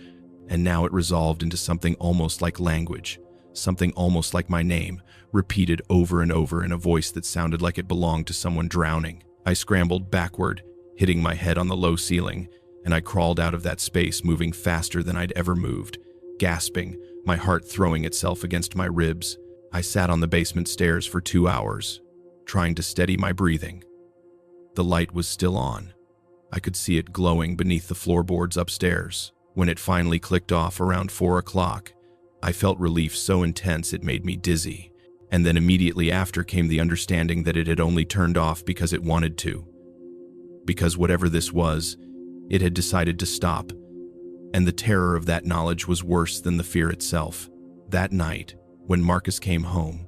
and now it resolved into something almost like language, something almost like my name, repeated over and over in a voice that sounded like it belonged to someone drowning. I scrambled backward, hitting my head on the low ceiling, and I crawled out of that space moving faster than I'd ever moved, gasping, my heart throwing itself against my ribs. I sat on the basement stairs for 2 hours, trying to steady my breathing. The light was still on. I could see it glowing beneath the floorboards upstairs. When it finally clicked off around 4 o'clock, I felt relief so intense it made me dizzy. And then immediately after came the understanding that it had only turned off because it wanted to. Because whatever this was, it had decided to stop. And the terror of that knowledge was worse than the fear itself. That night, when Marcus came home,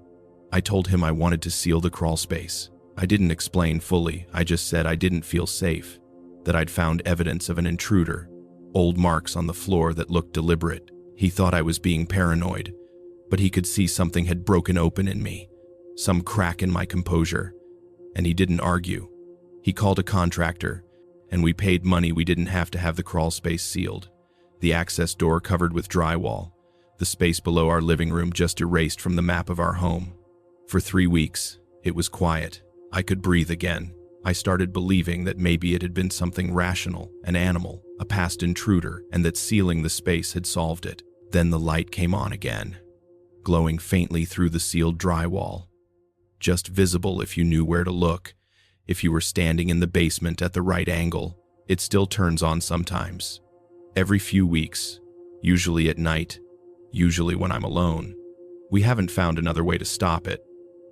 I told him I wanted to seal the crawl space. I didn't explain fully, I just said I didn't feel safe, that I'd found evidence of an intruder, old marks on the floor that looked deliberate. He thought I was being paranoid, but he could see something had broken open in me, some crack in my composure, and he didn't argue. He called a contractor, and we paid money we didn't have to have the crawl space sealed. the access door covered with drywall, the space below our living room just erased from the map of our home. For 3 weeks, it was quiet. I could breathe again. I started believing that maybe it had been something rational, an animal, a past intruder, and that sealing the space had solved it. Then the light came on again, glowing faintly through the sealed drywall. Just visible if you knew where to look. If you were standing in the basement at the right angle, it still turns on sometimes. Every few weeks, usually at night, usually when I'm alone. We haven't found another way to stop it.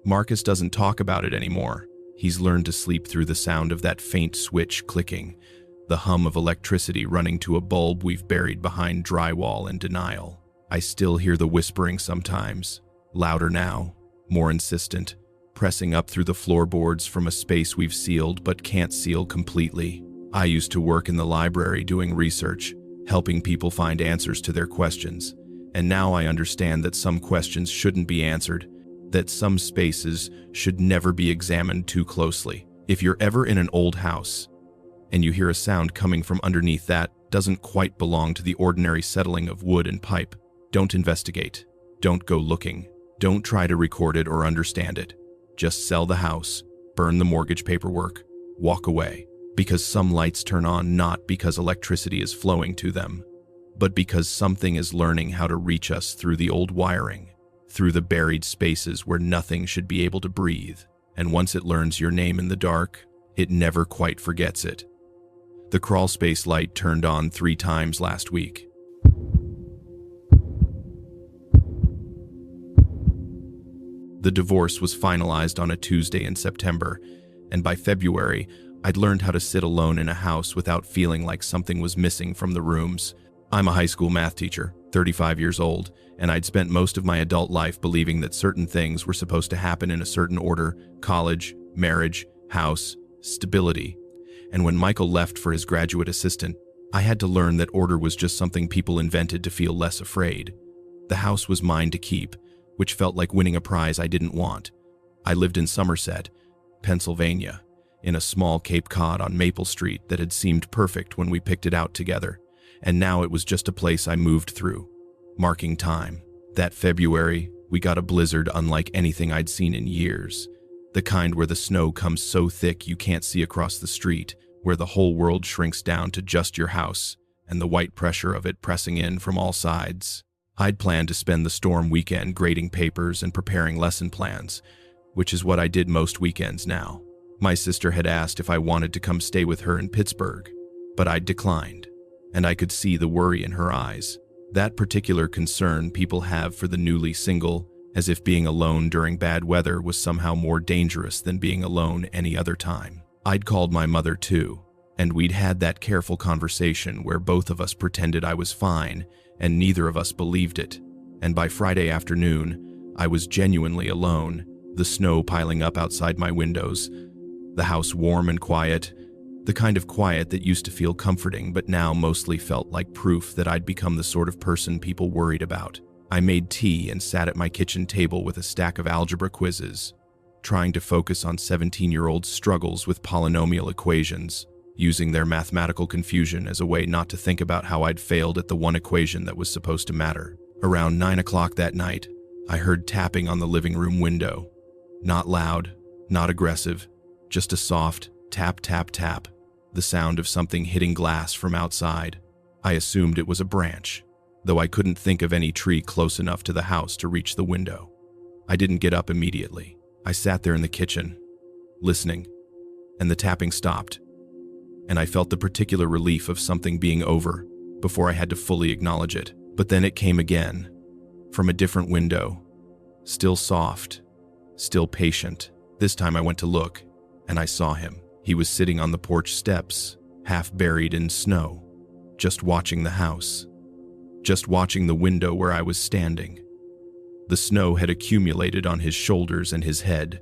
Marcus doesn't talk about it anymore. He's learned to sleep through the sound of that faint switch clicking, the hum of electricity running to a bulb we've buried behind drywall and denial. I still hear the whispering sometimes, louder now, more insistent, pressing up through the floorboards from a space we've sealed but can't seal completely. I used to work in the library doing research, helping people find answers to their questions, and now I understand that some questions shouldn't be answered, that some spaces should never be examined too closely. If you're ever in an old house and you hear a sound coming from underneath that doesn't quite belong to the ordinary settling of wood and pipe, don't investigate. Don't go looking. Don't try to record it or understand it. Just sell the house, burn the mortgage paperwork, walk away. Because some lights turn on not because electricity is flowing to them, but because something is learning how to reach us through the old wiring, through the buried spaces where nothing should be able to breathe. And once it learns your name in the dark, it never quite forgets it. The crawl space light turned on 3 times last week. The divorce was finalized on a Tuesday in September, and by February, I'd learned how to sit alone in a house without feeling like something was missing from the rooms. I'm a high school math teacher, 35 years old, and I'd spent most of my adult life believing that certain things were supposed to happen in a certain order: college, marriage, house, stability. And when Michael left for his graduate assistant, I had to learn that order was just something people invented to feel less afraid. The house was mine to keep, which felt like winning a prize I didn't want. I lived in Somerset, Pennsylvania, in a small Cape Cod on Maple Street that had seemed perfect when we picked it out together, and now it was just a place I moved through, marking time. That February, we got a blizzard unlike anything I'd seen in years, the kind where the snow comes so thick you can't see across the street, where the whole world shrinks down to just your house, and the white pressure of it pressing in from all sides. I'd planned to spend the storm weekend grading papers and preparing lesson plans, which is what I did most weekends now. My sister had asked if I wanted to come stay with her in Pittsburgh, but I'd declined, and I could see the worry in her eyes. That particular concern people have for the newly single, as if being alone during bad weather was somehow more dangerous than being alone any other time. I'd called my mother too, and we'd had that careful conversation where both of us pretended I was fine, and neither of us believed it. And by Friday afternoon, I was genuinely alone, the snow piling up outside my windows, the house warm and quiet, the kind of quiet that used to feel comforting but now mostly felt like proof that I'd become the sort of person people worried about. I made tea and sat at my kitchen table with a stack of algebra quizzes, trying to focus on 17-year-olds' struggles with polynomial equations, using their mathematical confusion as a way not to think about how I'd failed at the one equation that was supposed to matter. Around 9 o'clock that night, I heard tapping on the living room window. Not loud, not aggressive, just a soft tap, tap, tap, the sound of something hitting glass from outside. I assumed it was a branch, though I couldn't think of any tree close enough to the house to reach the window. I didn't get up immediately. I sat there in the kitchen, listening, and the tapping stopped, and I felt the particular relief of something being over before I had to fully acknowledge it. But then it came again, from a different window, still soft, still patient. This time I went to look, and I saw him. He was sitting on the porch steps, half buried in snow, just watching the house, just watching the window where I was standing. The snow had accumulated on his shoulders and his head,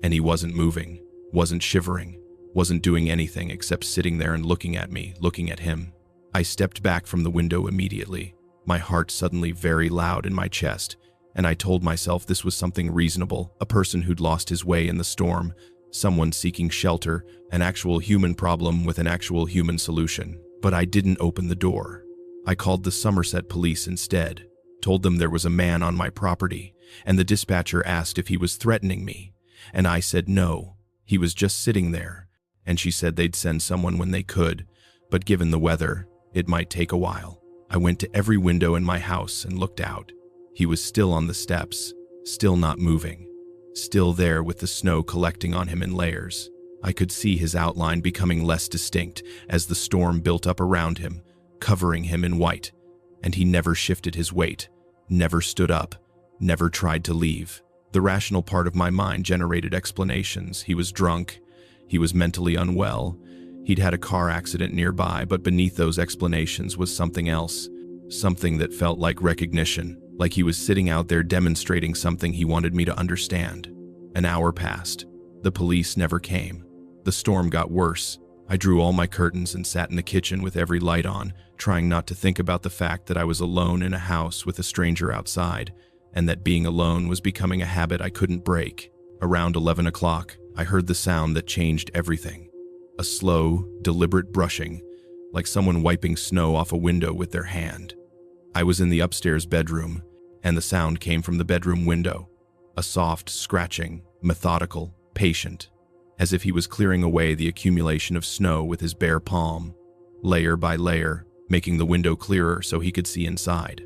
and he wasn't moving, wasn't shivering, wasn't doing anything except sitting there and looking at me, looking at him. I stepped back from the window immediately, my heart suddenly very loud in my chest, and I told myself this was something reasonable, a person who'd lost his way in the storm, someone seeking shelter, an actual human problem with an actual human solution. But I didn't open the door. I called the Somerset police instead, told them there was a man on my property, and the dispatcher asked if he was threatening me, and I said no, he was just sitting there, and she said they'd send someone when they could, but given the weather, it might take a while. I went to every window in my house and looked out. He was still on the steps, still not moving, still there with the snow collecting on him in layers. I could see his outline becoming less distinct as the storm built up around him, covering him in white, and he never shifted his weight, never stood up, never tried to leave. The rational part of my mind generated explanations. He was drunk, he was mentally unwell, he'd had a car accident nearby, but beneath those explanations was something else, something that felt like recognition, like he was sitting out there demonstrating something he wanted me to understand. An hour passed. The police never came. The storm got worse. I drew all my curtains and sat in the kitchen with every light on, trying not to think about the fact that I was alone in a house with a stranger outside, and that being alone was becoming a habit I couldn't break. Around 11 o'clock, I heard the sound that changed everything. A slow, deliberate brushing, like someone wiping snow off a window with their hand. I was in the upstairs bedroom, and the sound came from the bedroom window. A soft scratching, methodical, patient, as if he was clearing away the accumulation of snow with his bare palm, layer by layer, making the window clearer so he could see inside.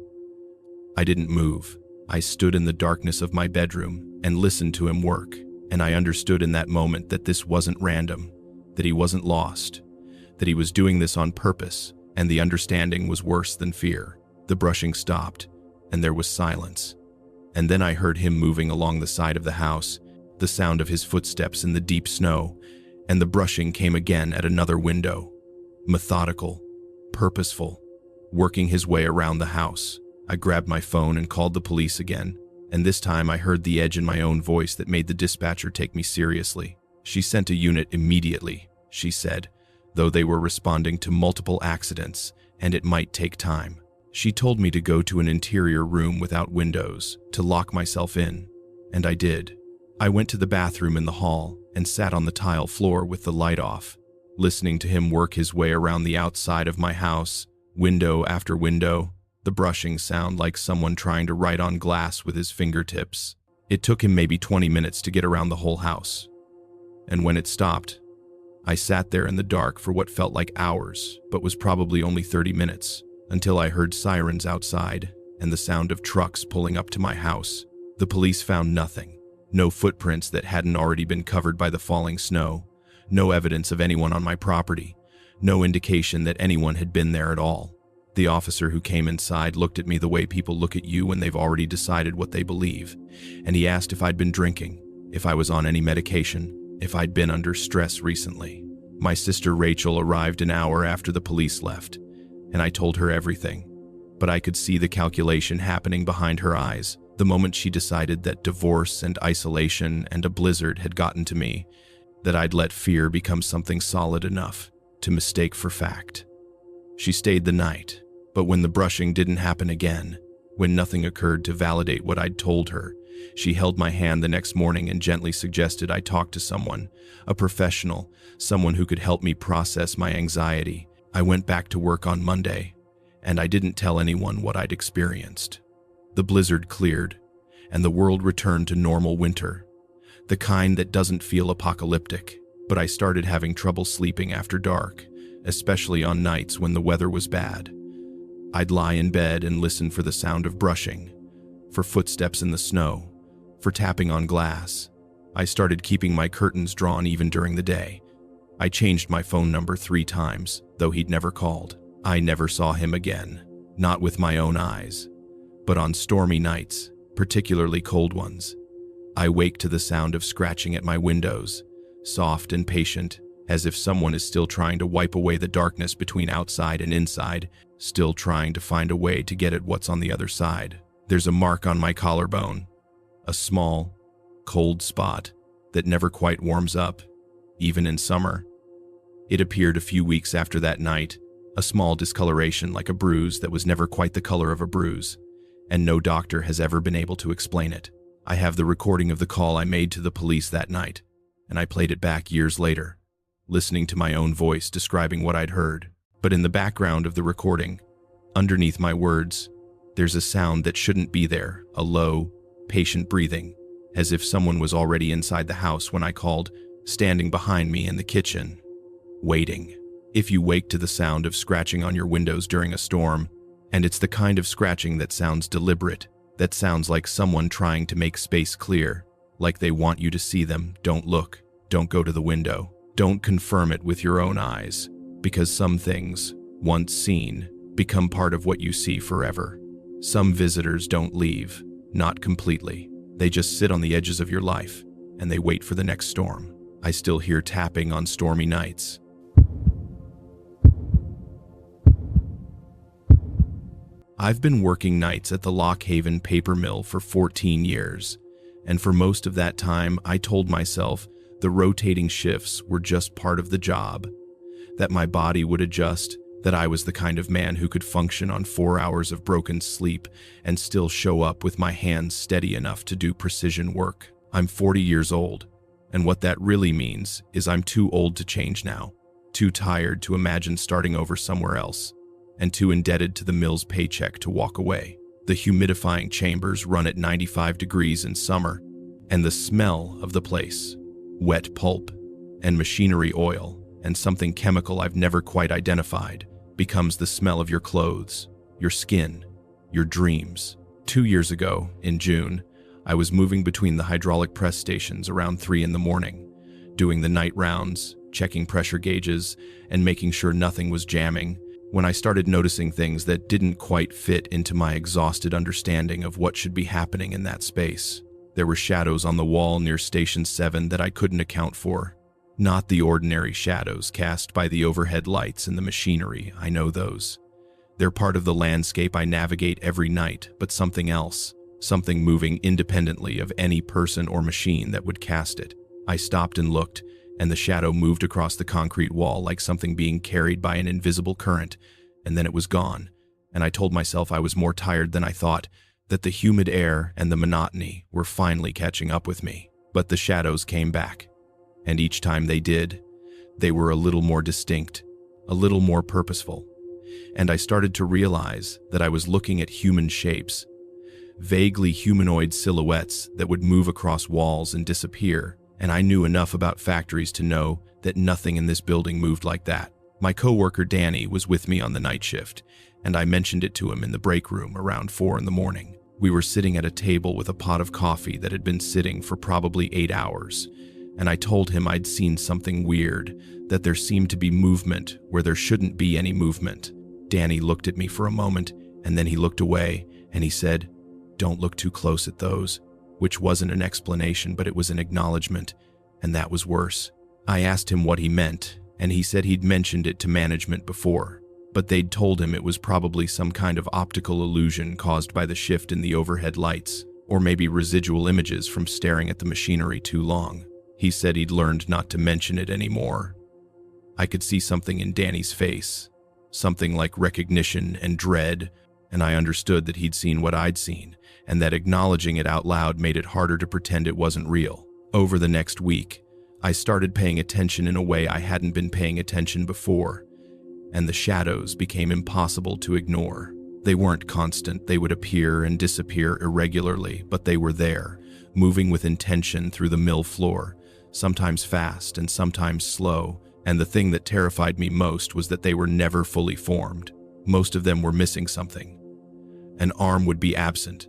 I didn't move. I stood in the darkness of my bedroom and listened to him work, and I understood in that moment that this wasn't random, that he wasn't lost, that he was doing this on purpose, and the understanding was worse than fear. The brushing stopped, and there was silence. And then I heard him moving along the side of the house, the sound of his footsteps in the deep snow, and the brushing came again at another window. Methodical, purposeful, working his way around the house. I grabbed my phone and called the police again, and this time I heard the edge in my own voice that made the dispatcher take me seriously. She sent a unit immediately, she said, though they were responding to multiple accidents, and it might take time. She told me to go to an interior room without windows, to lock myself in, and I did. I went to the bathroom in the hall and sat on the tile floor with the light off, listening to him work his way around the outside of my house, window after window, the brushing sound like someone trying to write on glass with his fingertips. It took him maybe 20 minutes to get around the whole house. And when it stopped, I sat there in the dark for what felt like hours, but was probably only 30 minutes, until I heard sirens outside and the sound of trucks pulling up to my house. The police found nothing. No footprints that hadn't already been covered by the falling snow, no evidence of anyone on my property, no indication that anyone had been there at all. The officer who came inside looked at me the way people look at you when they've already decided what they believe, and he asked if I'd been drinking, if I was on any medication, if I'd been under stress recently. My sister Rachel arrived an hour after the police left, and I told her everything, but I could see the calculation happening behind her eyes. The moment she decided that divorce and isolation and a blizzard had gotten to me, that I'd let fear become something solid enough to mistake for fact. She stayed the night, but when the brushing didn't happen again, when nothing occurred to validate what I'd told her, she held my hand the next morning and gently suggested I talk to someone, a professional, someone who could help me process my anxiety. I went back to work on Monday, and I didn't tell anyone what I'd experienced. The blizzard cleared, and the world returned to normal winter, the kind that doesn't feel apocalyptic, but I started having trouble sleeping after dark, especially on nights when the weather was bad. I'd lie in bed and listen for the sound of brushing, for footsteps in the snow, for tapping on glass. I started keeping my curtains drawn even during the day. I changed my phone number 3 times, though he'd never called. I never saw him again, not with my own eyes. But on stormy nights, particularly cold ones, I wake to the sound of scratching at my windows, soft and patient, as if someone is still trying to wipe away the darkness between outside and inside, still trying to find a way to get at what's on the other side. There's a mark on my collarbone, a small, cold spot that never quite warms up, even in summer. It appeared a few weeks after that night, a small discoloration like a bruise that was never quite the color of a bruise, and no doctor has ever been able to explain it. I have the recording of the call I made to the police that night, and I played it back years later, listening to my own voice describing what I'd heard. But in the background of the recording, Underneath my words, there's a sound that shouldn't be there, a low, patient breathing, as if someone was already inside the house when I called, standing behind me in the kitchen, waiting. If you wake to the sound of scratching on your windows during a storm, and it's the kind of scratching that sounds deliberate, that sounds like someone trying to make space clear, like they want you to see them, don't look, don't go to the window, don't confirm it with your own eyes, because some things, once seen, become part of what you see forever. Some visitors don't leave, not completely. They just sit on the edges of your life, and they wait for the next storm. I still hear tapping on stormy nights. I've been working nights at the Lock Haven paper mill for 14 years, and for most of that time I told myself the rotating shifts were just part of the job, that my body would adjust, that I was the kind of man who could function on 4 hours of broken sleep and still show up with my hands steady enough to do precision work. I'm 40 years old, and what that really means is I'm too old to change now, too tired to imagine starting over somewhere else, and too indebted to the mill's paycheck to walk away. The humidifying chambers run at 95 degrees in summer, and the smell of the place, wet pulp and machinery oil and something chemical I've never quite identified, becomes the smell of your clothes, your skin, your dreams. 2 years ago, in June, I was moving between the hydraulic press stations around 3 in the morning, doing the night rounds, checking pressure gauges, and making sure nothing was jamming, when I started noticing things that didn't quite fit into my exhausted understanding of what should be happening in that space. There were shadows on the wall near Station 7 that I couldn't account for. Not the ordinary shadows cast by the overhead lights and the machinery, I know those. They're part of the landscape I navigate every night, but something else, something moving independently of any person or machine that would cast it. I stopped and looked, and the shadow moved across the concrete wall like something being carried by an invisible current, and then it was gone, and I told myself I was more tired than I thought, that the humid air and the monotony were finally catching up with me. But the shadows came back, and each time they did, they were a little more distinct, a little more purposeful, and I started to realize that I was looking at human shapes, vaguely humanoid silhouettes that would move across walls and disappear, and I knew enough about factories to know that nothing in this building moved like that. My coworker Danny was with me on the night shift, and I mentioned it to him in the break room around 4 in the morning. We were sitting at a table with a pot of coffee that had been sitting for probably 8 hours, and I told him I'd seen something weird, that there seemed to be movement where there shouldn't be any movement. Danny looked at me for a moment, and then he looked away, and he said, "Don't look too close at those," which wasn't an explanation, but it was an acknowledgement, and that was worse. I asked him what he meant, and he said he'd mentioned it to management before, but they'd told him it was probably some kind of optical illusion caused by the shift in the overhead lights, or maybe residual images from staring at the machinery too long. He said he'd learned not to mention it anymore. I could see something in Danny's face, something like recognition and dread, and I understood that he'd seen what I'd seen, and that acknowledging it out loud made it harder to pretend it wasn't real. Over the next week, I started paying attention in a way I hadn't been paying attention before, and the shadows became impossible to ignore. They weren't constant, they would appear and disappear irregularly, but they were there, moving with intention through the mill floor, sometimes fast and sometimes slow, and the thing that terrified me most was that they were never fully formed. Most of them were missing something. An arm would be absent.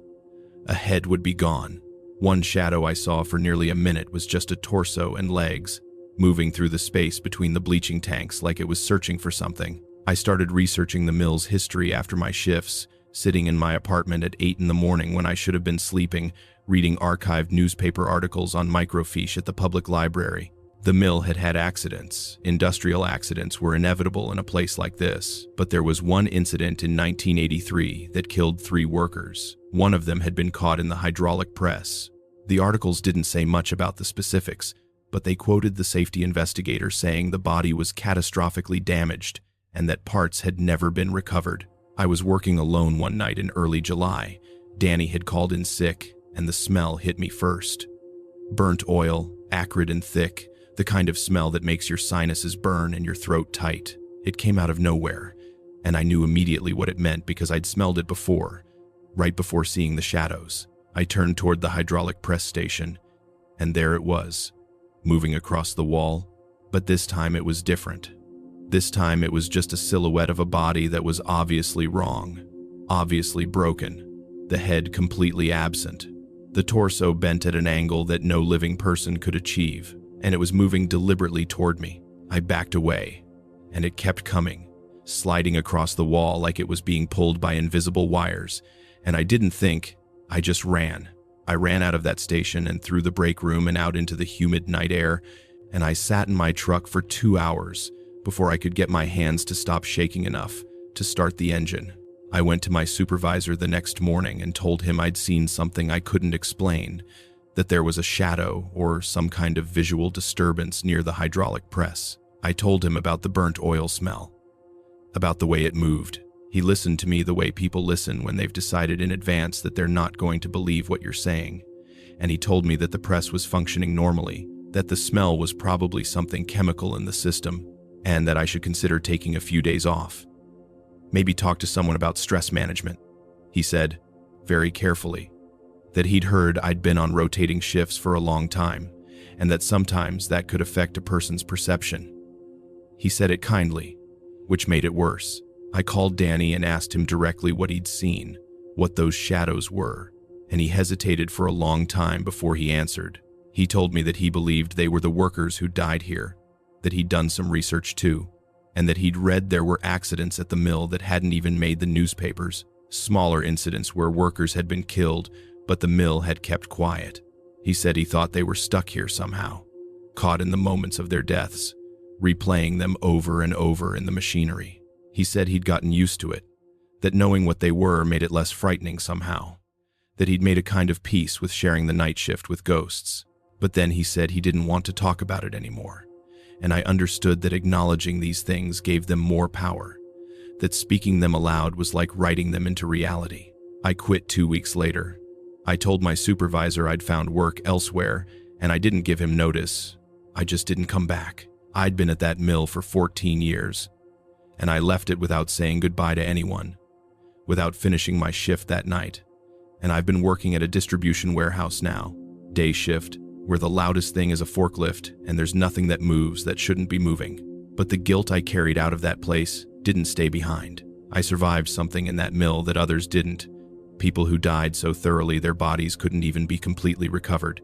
A head would be gone. One shadow I saw for nearly a minute was just a torso and legs, moving through the space between the bleaching tanks like it was searching for something. I started researching the mill's history after my shifts, sitting in my apartment at 8 in the morning when I should have been sleeping, reading archived newspaper articles on microfiche at the public library. The mill had had accidents. Industrial accidents were inevitable in a place like this, but there was one incident in 1983 that killed 3 workers. One of them had been caught in the hydraulic press. The articles didn't say much about the specifics, but they quoted the safety investigator saying the body was catastrophically damaged and that parts had never been recovered. I was working alone one night in early July. Danny had called in sick, and the smell hit me first. Burnt oil, acrid and thick, the kind of smell that makes your sinuses burn and your throat tight. It came out of nowhere, and I knew immediately what it meant because I'd smelled it before, right before seeing the shadows. I turned toward the hydraulic press station, and there it was, moving across the wall, but this time it was different. This time it was just a silhouette of a body that was obviously wrong, obviously broken, the head completely absent, the torso bent at an angle that no living person could achieve, and it was moving deliberately toward me. I backed away, and it kept coming, sliding across the wall like it was being pulled by invisible wires, and I didn't think, I just ran. I ran out of that station and through the break room and out into the humid night air, and I sat in my truck for 2 hours before I could get my hands to stop shaking enough to start the engine. I went to my supervisor the next morning and told him I'd seen something I couldn't explain, that there was a shadow or some kind of visual disturbance near the hydraulic press. I told him about the burnt oil smell, about the way it moved. He listened to me the way people listen when they've decided in advance that they're not going to believe what you're saying. And he told me that the press was functioning normally, that the smell was probably something chemical in the system, and that I should consider taking a few days off. Maybe talk to someone about stress management. He said, very carefully, that he'd heard I'd been on rotating shifts for a long time, and that sometimes that could affect a person's perception. He said it kindly, which made it worse. I called Danny and asked him directly what he'd seen, what those shadows were, and he hesitated for a long time before he answered. He told me that he believed they were the workers who died here, that he'd done some research too, and that he'd read there were accidents at the mill that hadn't even made the newspapers, smaller incidents where workers had been killed, but the mill had kept quiet. He said he thought they were stuck here somehow, caught in the moments of their deaths, replaying them over and over in the machinery. He said he'd gotten used to it, that knowing what they were made it less frightening somehow, that he'd made a kind of peace with sharing the night shift with ghosts. But then he said he didn't want to talk about it anymore, and I understood that acknowledging these things gave them more power, that speaking them aloud was like writing them into reality. I quit 2 weeks later. I told my supervisor I'd found work elsewhere, and I didn't give him notice. I just didn't come back. I'd been at that mill for 14 years, and I left it without saying goodbye to anyone, without finishing my shift that night. And I've been working at a distribution warehouse now, day shift, where the loudest thing is a forklift and there's nothing that moves that shouldn't be moving. But the guilt I carried out of that place didn't stay behind. I survived something in that mill that others didn't. People who died so thoroughly their bodies couldn't even be completely recovered,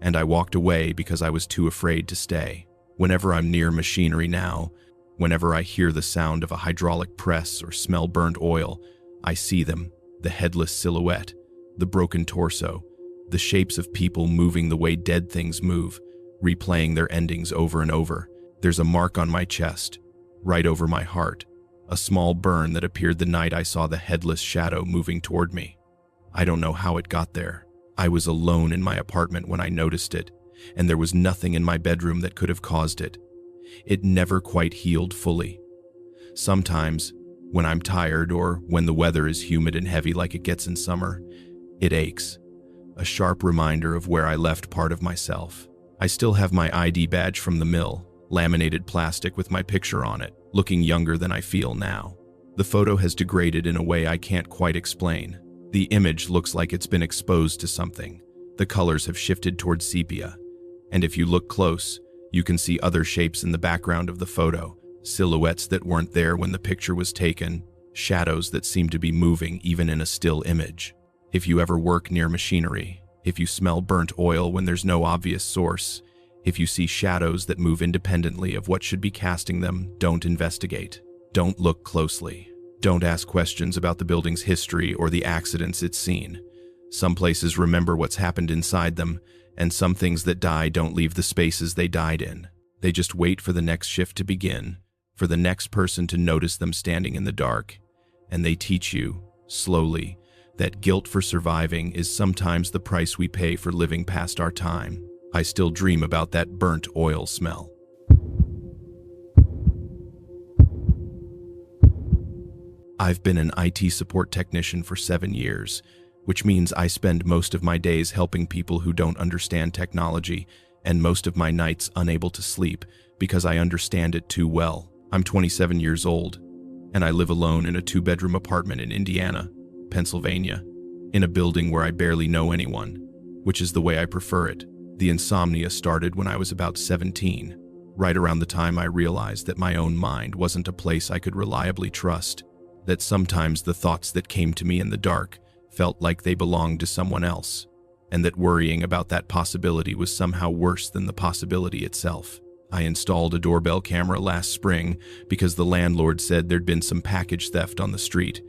and I walked away because I was too afraid to stay. Whenever I'm near machinery now, whenever I hear the sound of a hydraulic press or smell burnt oil, I see them, the headless silhouette, the broken torso, the shapes of people moving the way dead things move, replaying their endings over and over. There's a mark on my chest, right over my heart, a small burn that appeared the night I saw the headless shadow moving toward me. I don't know how it got there. I was alone in my apartment when I noticed it, and there was nothing in my bedroom that could have caused it. It never quite healed fully. Sometimes, when I'm tired or when the weather is humid and heavy like it gets in summer, it aches, a sharp reminder of where I left part of myself. I still have my ID badge from the mill, laminated plastic with my picture on it, looking younger than I feel now. The photo has degraded in a way I can't quite explain. The image looks like it's been exposed to something. The colors have shifted towards sepia, and if you look close, you can see other shapes in the background of the photo, silhouettes that weren't there when the picture was taken, shadows that seem to be moving even in a still image. If you ever work near machinery, if you smell burnt oil when there's no obvious source, if you see shadows that move independently of what should be casting them, don't investigate. Don't look closely. Don't ask questions about the building's history or the accidents it's seen. Some places remember what's happened inside them, and some things that die don't leave the spaces they died in. They just wait for the next shift to begin, for the next person to notice them standing in the dark, and they teach you, slowly, that guilt for surviving is sometimes the price we pay for living past our time. I still dream about that burnt oil smell. I've been an IT support technician for 7 years, which means I spend most of my days helping people who don't understand technology and most of my nights unable to sleep because I understand it too well. I'm 27 years old, and I live alone in a 2-bedroom apartment in Indiana, Pennsylvania, in a building where I barely know anyone, which is the way I prefer it. The insomnia started when I was about 17, right around the time I realized that my own mind wasn't a place I could reliably trust, that sometimes the thoughts that came to me in the dark felt like they belonged to someone else, and that worrying about that possibility was somehow worse than the possibility itself. I installed a doorbell camera last spring because the landlord said there'd been some package theft on the street,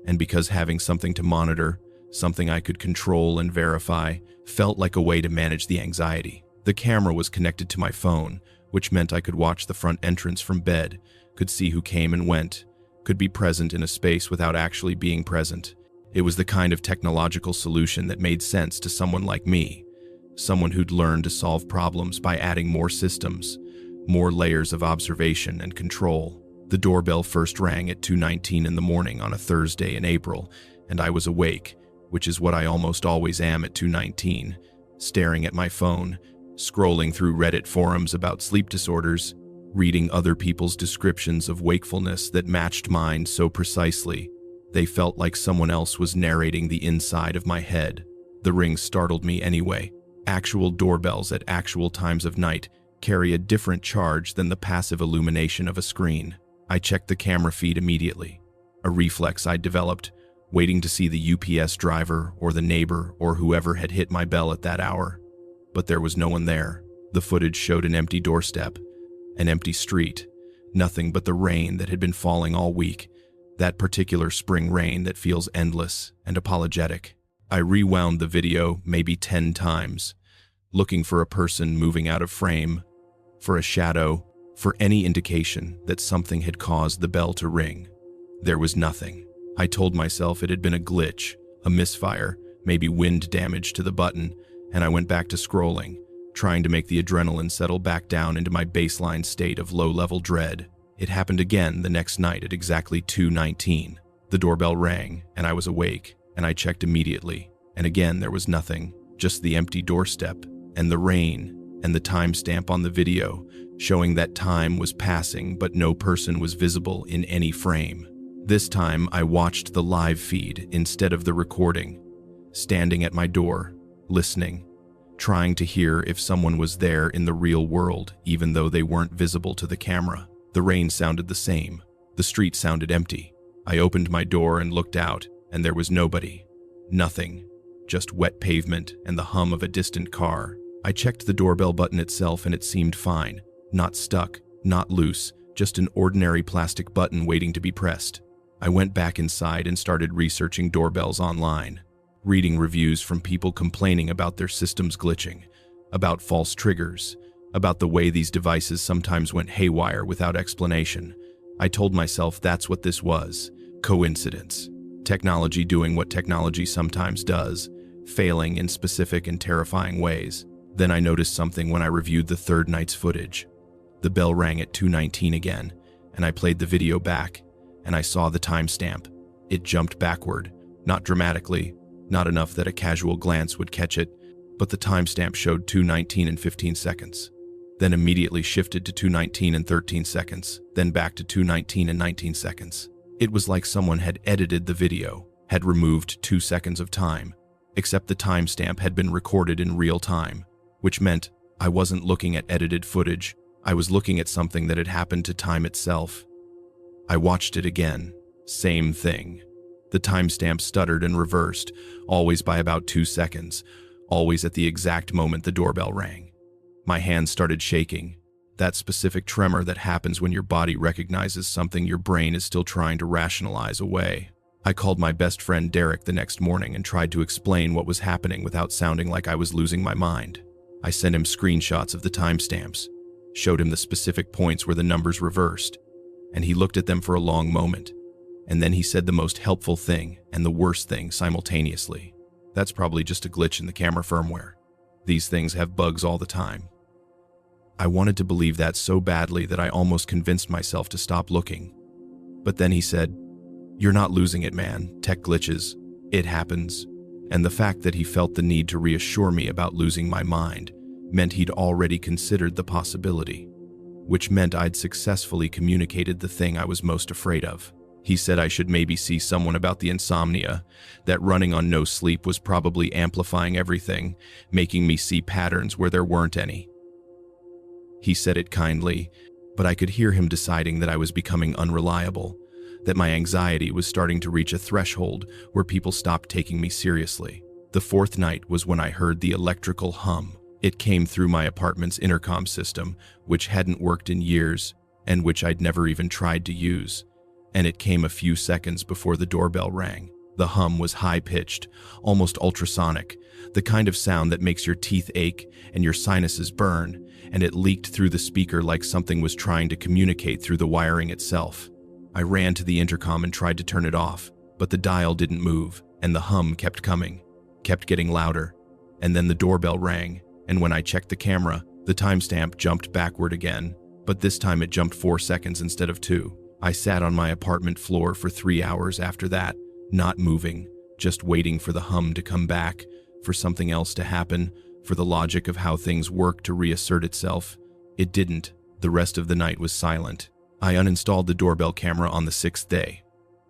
and because having something to monitor, something I could control and verify, felt like a way to manage the anxiety. The camera was connected to my phone, which meant I could watch the front entrance from bed, could see who came and went, could be present in a space without actually being present. It was the kind of technological solution that made sense to someone like me, someone who'd learned to solve problems by adding more systems, more layers of observation and control. The doorbell first rang at 2:19 in the morning on a Thursday in April, and I was awake, which is what I almost always am at 2:19, staring at my phone, scrolling through Reddit forums about sleep disorders, reading other people's descriptions of wakefulness that matched mine so precisely. They felt like someone else was narrating the inside of my head. The ring startled me anyway. Actual doorbells at actual times of night carry a different charge than the passive illumination of a screen. I checked the camera feed immediately, a reflex I'd developed, waiting to see the UPS driver or the neighbor or whoever had hit my bell at that hour. But there was no one there. The footage showed an empty doorstep, an empty street, nothing but the rain that had been falling all week, that particular spring rain that feels endless and apologetic. I rewound the video maybe 10 times, looking for a person moving out of frame, for a shadow, for any indication that something had caused the bell to ring. There was nothing. I told myself it had been a glitch, a misfire, maybe wind damage to the button, and I went back to scrolling, trying to make the adrenaline settle back down into my baseline state of low-level dread. It happened again the next night at exactly 2:19. The doorbell rang, and I was awake, and I checked immediately. And again there was nothing, just the empty doorstep, and the rain, and the timestamp on the video, showing that time was passing but no person was visible in any frame. This time I watched the live feed instead of the recording, standing at my door, listening, trying to hear if someone was there in the real world even though they weren't visible to the camera. The rain sounded the same. The street sounded empty. I opened my door and looked out, and there was nobody. Nothing. Just wet pavement and the hum of a distant car. I checked the doorbell button itself and it seemed fine. Not stuck, not loose, just an ordinary plastic button waiting to be pressed. I went back inside and started researching doorbells online, reading reviews from people complaining about their systems glitching, about false triggers, about the way these devices sometimes went haywire without explanation. I told myself that's what this was. Coincidence. Technology doing what technology sometimes does, failing in specific and terrifying ways. Then I noticed something when I reviewed the third night's footage. The bell rang at 2:19 again, and I played the video back, and I saw the timestamp. It jumped backward, not dramatically, not enough that a casual glance would catch it, but the timestamp showed 2:19 and 15 seconds. Then immediately shifted to 2:19 and 13 seconds, then back to 2:19 and 19 seconds. It was like someone had edited the video, had removed 2 seconds of time, except the timestamp had been recorded in real time, which meant I wasn't looking at edited footage, I was looking at something that had happened to time itself. I watched it again. Same thing. The timestamp stuttered and reversed, always by about 2 seconds, always at the exact moment the doorbell rang. My hands started shaking, that specific tremor that happens when your body recognizes something your brain is still trying to rationalize away. I called my best friend Derek the next morning and tried to explain what was happening without sounding like I was losing my mind. I sent him screenshots of the timestamps, showed him the specific points where the numbers reversed, and he looked at them for a long moment, and then he said the most helpful thing and the worst thing simultaneously. That's probably just a glitch in the camera firmware. These things have bugs all the time. I wanted to believe that so badly that I almost convinced myself to stop looking. But then he said, "You're not losing it, man. Tech glitches. It happens." And the fact that he felt the need to reassure me about losing my mind meant he'd already considered the possibility, which meant I'd successfully communicated the thing I was most afraid of. He said I should maybe see someone about the insomnia, that running on no sleep was probably amplifying everything, making me see patterns where there weren't any. He said it kindly, but I could hear him deciding that I was becoming unreliable, that my anxiety was starting to reach a threshold where people stopped taking me seriously. The fourth night was when I heard the electrical hum. It came through my apartment's intercom system, which hadn't worked in years and which I'd never even tried to use. And it came a few seconds before the doorbell rang. The hum was high-pitched, almost ultrasonic, the kind of sound that makes your teeth ache and your sinuses burn, and it leaked through the speaker like something was trying to communicate through the wiring itself. I ran to the intercom and tried to turn it off, but the dial didn't move, and the hum kept coming, kept getting louder. And then the doorbell rang, and when I checked the camera, the timestamp jumped backward again, but this time it jumped 4 seconds instead of 2. I sat on my apartment floor for 3 hours after that, not moving, just waiting for the hum to come back, for something else to happen, for the logic of how things work to reassert itself. It didn't. The rest of the night was silent. I uninstalled the doorbell camera on the 6th day.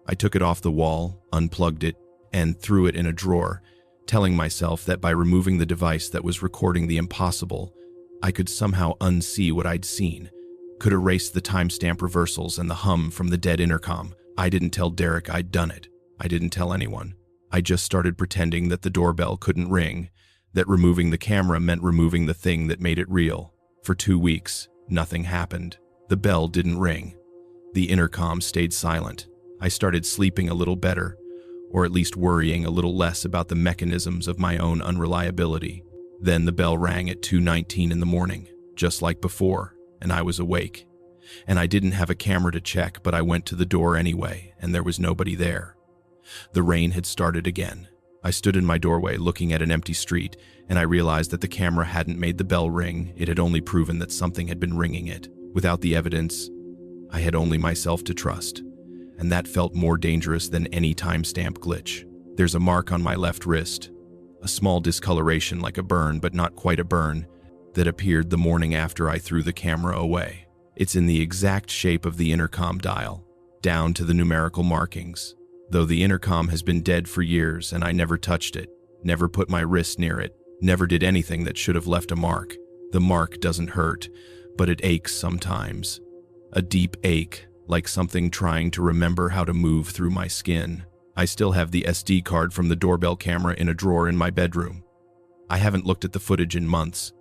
I took it off the wall, unplugged it, and threw it in a drawer, telling myself that by removing the device that was recording the impossible, I could somehow unsee what I'd seen, could erase the timestamp reversals and the hum from the dead intercom. I didn't tell Derek I'd done it. I didn't tell anyone. I just started pretending that the doorbell couldn't ring, that removing the camera meant removing the thing that made it real. For 2 weeks, nothing happened. The bell didn't ring. The intercom stayed silent. I started sleeping a little better, or at least worrying a little less about the mechanisms of my own unreliability. Then the bell rang at 2:19 in the morning, just like before, and I was awake. And I didn't have a camera to check, but I went to the door anyway, and there was nobody there. The rain had started again. I stood in my doorway looking at an empty street, and I realized that the camera hadn't made the bell ring. It had only proven that something had been ringing it. Without the evidence, I had only myself to trust, and that felt more dangerous than any timestamp glitch. There's a mark on my left wrist, a small discoloration like a burn, but not quite a burn, that appeared the morning after I threw the camera away. It's in the exact shape of the intercom dial, down to the numerical markings. Though the intercom has been dead for years and I never touched it, never put my wrist near it, never did anything that should have left a mark. The mark doesn't hurt, but it aches sometimes. A deep ache, like something trying to remember how to move through my skin. I still have the SD card from the doorbell camera in a drawer in my bedroom. I haven't looked at the footage in months,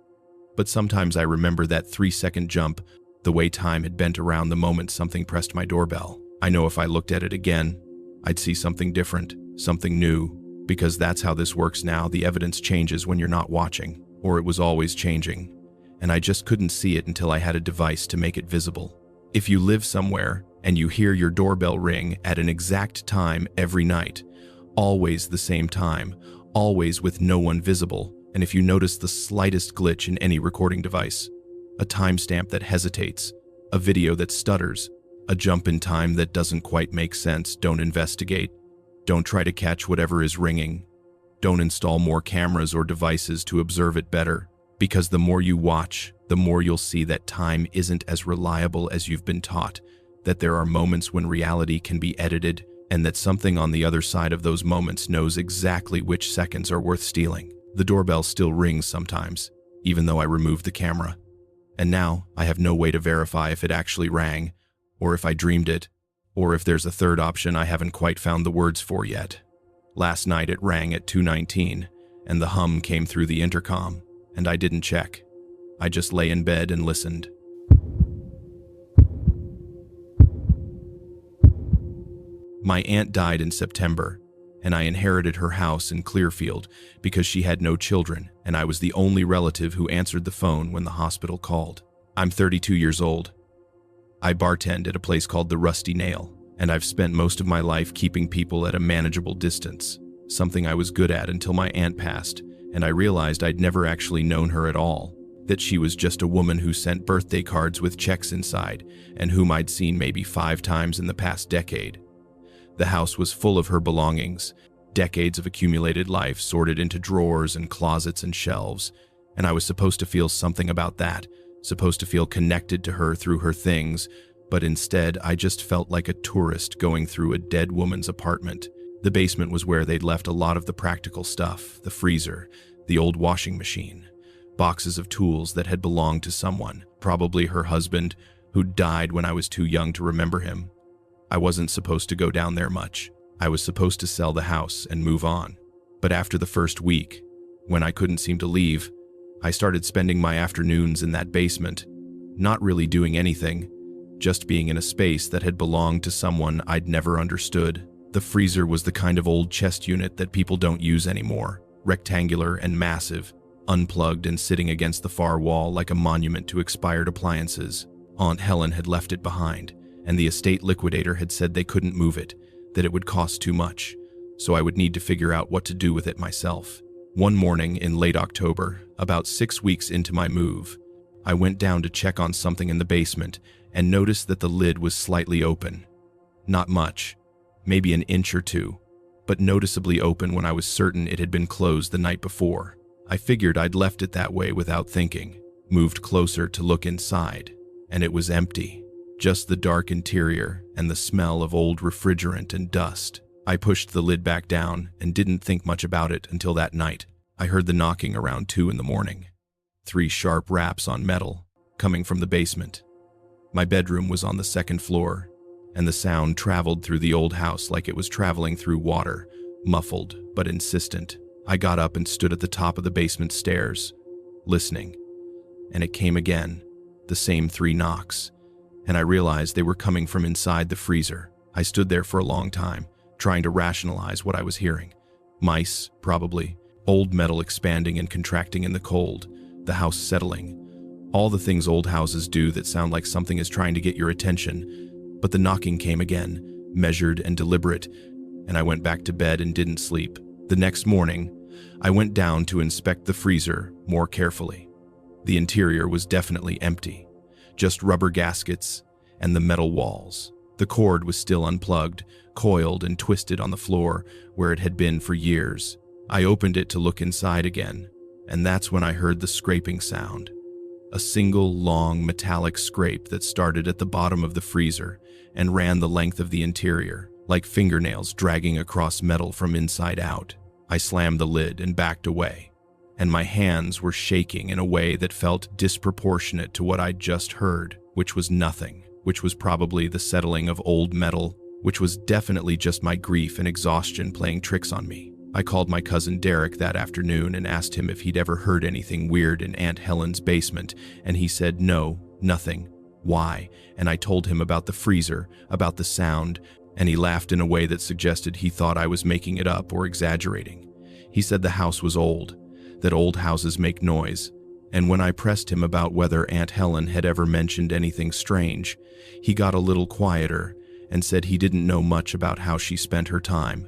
but sometimes I remember that 3-second jump, the way time had bent around the moment something pressed my doorbell. I know if I looked at it again, I'd see something different, something new, because that's how this works now. The evidence changes when you're not watching, or it was always changing, and I just couldn't see it until I had a device to make it visible. If you live somewhere and you hear your doorbell ring at an exact time every night, always the same time, always with no one visible, and if you notice the slightest glitch in any recording device, a timestamp that hesitates, a video that stutters, a jump in time that doesn't quite make sense, don't investigate. Don't try to catch whatever is ringing. Don't install more cameras or devices to observe it better, because the more you watch, the more you'll see that time isn't as reliable as you've been taught, that there are moments when reality can be edited, and that something on the other side of those moments knows exactly which seconds are worth stealing. The doorbell still rings sometimes, even though I removed the camera. And now I have no way to verify if it actually rang, or if I dreamed it, or if there's a third option I haven't quite found the words for yet. Last night it rang at 2:19, and the hum came through the intercom, and I didn't check. I just lay in bed and listened. My aunt died in September, and I inherited her house in Clearfield because she had no children, and I was the only relative who answered the phone when the hospital called. I'm 32 years old. I bartend at a place called the Rusty Nail, and I've spent most of my life keeping people at a manageable distance, something I was good at until my aunt passed, and I realized I'd never actually known her at all, that she was just a woman who sent birthday cards with checks inside, and whom I'd seen maybe 5 times in the past decade. The house was full of her belongings, decades of accumulated life sorted into drawers and closets and shelves, and I was supposed to feel something about that, supposed to feel connected to her through her things, But instead, I just felt like a tourist going through a dead woman's apartment. The basement was where they'd left a lot of the practical stuff, the freezer, the old washing machine, boxes of tools that had belonged to someone, probably her husband, who died when I was too young to remember him. I wasn't supposed to go down there much. I was supposed to sell the house and move on. But after the first week, when I couldn't seem to leave, I started spending my afternoons in that basement, not really doing anything, just being in a space that had belonged to someone I'd never understood. The freezer was the kind of old chest unit that people don't use anymore, rectangular and massive, unplugged and sitting against the far wall like a monument to expired appliances. Aunt Helen had left it behind, and the estate liquidator had said they couldn't move it, that it would cost too much, so I would need to figure out what to do with it myself. One morning in late October, about 6 weeks into my move, I went down to check on something in the basement and noticed that the lid was slightly open. Not much, maybe an inch or two, but noticeably open when I was certain it had been closed the night before. I figured I'd left it that way without thinking, moved closer to look inside, and it was empty. Just the dark interior and the smell of old refrigerant and dust. I pushed the lid back down and didn't think much about it until that night. I heard the knocking around 2 in the morning. 3 sharp raps on metal, coming from the basement. My bedroom was on the 2nd floor, and the sound traveled through the old house like it was traveling through water, muffled but insistent. I got up and stood at the top of the basement stairs, listening. And it came again, the same 3 knocks, and I realized they were coming from inside the freezer. I stood there for a long time, trying to rationalize what I was hearing. Mice, probably. Old metal expanding and contracting in the cold. The house settling. All the things old houses do that sound like something is trying to get your attention. But the knocking came again, measured and deliberate, and I went back to bed and didn't sleep. The next morning, I went down to inspect the freezer more carefully. The interior was definitely empty. Just rubber gaskets and the metal walls. The cord was still unplugged, coiled and twisted on the floor where it had been for years. I opened it to look inside again, and that's when I heard the scraping sound. A single long metallic scrape that started at the bottom of the freezer and ran the length of the interior, like fingernails dragging across metal from inside out. I slammed the lid and backed away, and my hands were shaking in a way that felt disproportionate to what I'd just heard, which was nothing, which was probably the settling of old metal, which was definitely just my grief and exhaustion playing tricks on me. I called my cousin Derek that afternoon and asked him if he'd ever heard anything weird in Aunt Helen's basement, and he said no, nothing. Why? And I told him about the freezer, about the sound, and he laughed in a way that suggested he thought I was making it up or exaggerating. He said the house was old, that old houses make noise, and when I pressed him about whether Aunt Helen had ever mentioned anything strange, he got a little quieter and said he didn't know much about how she spent her time.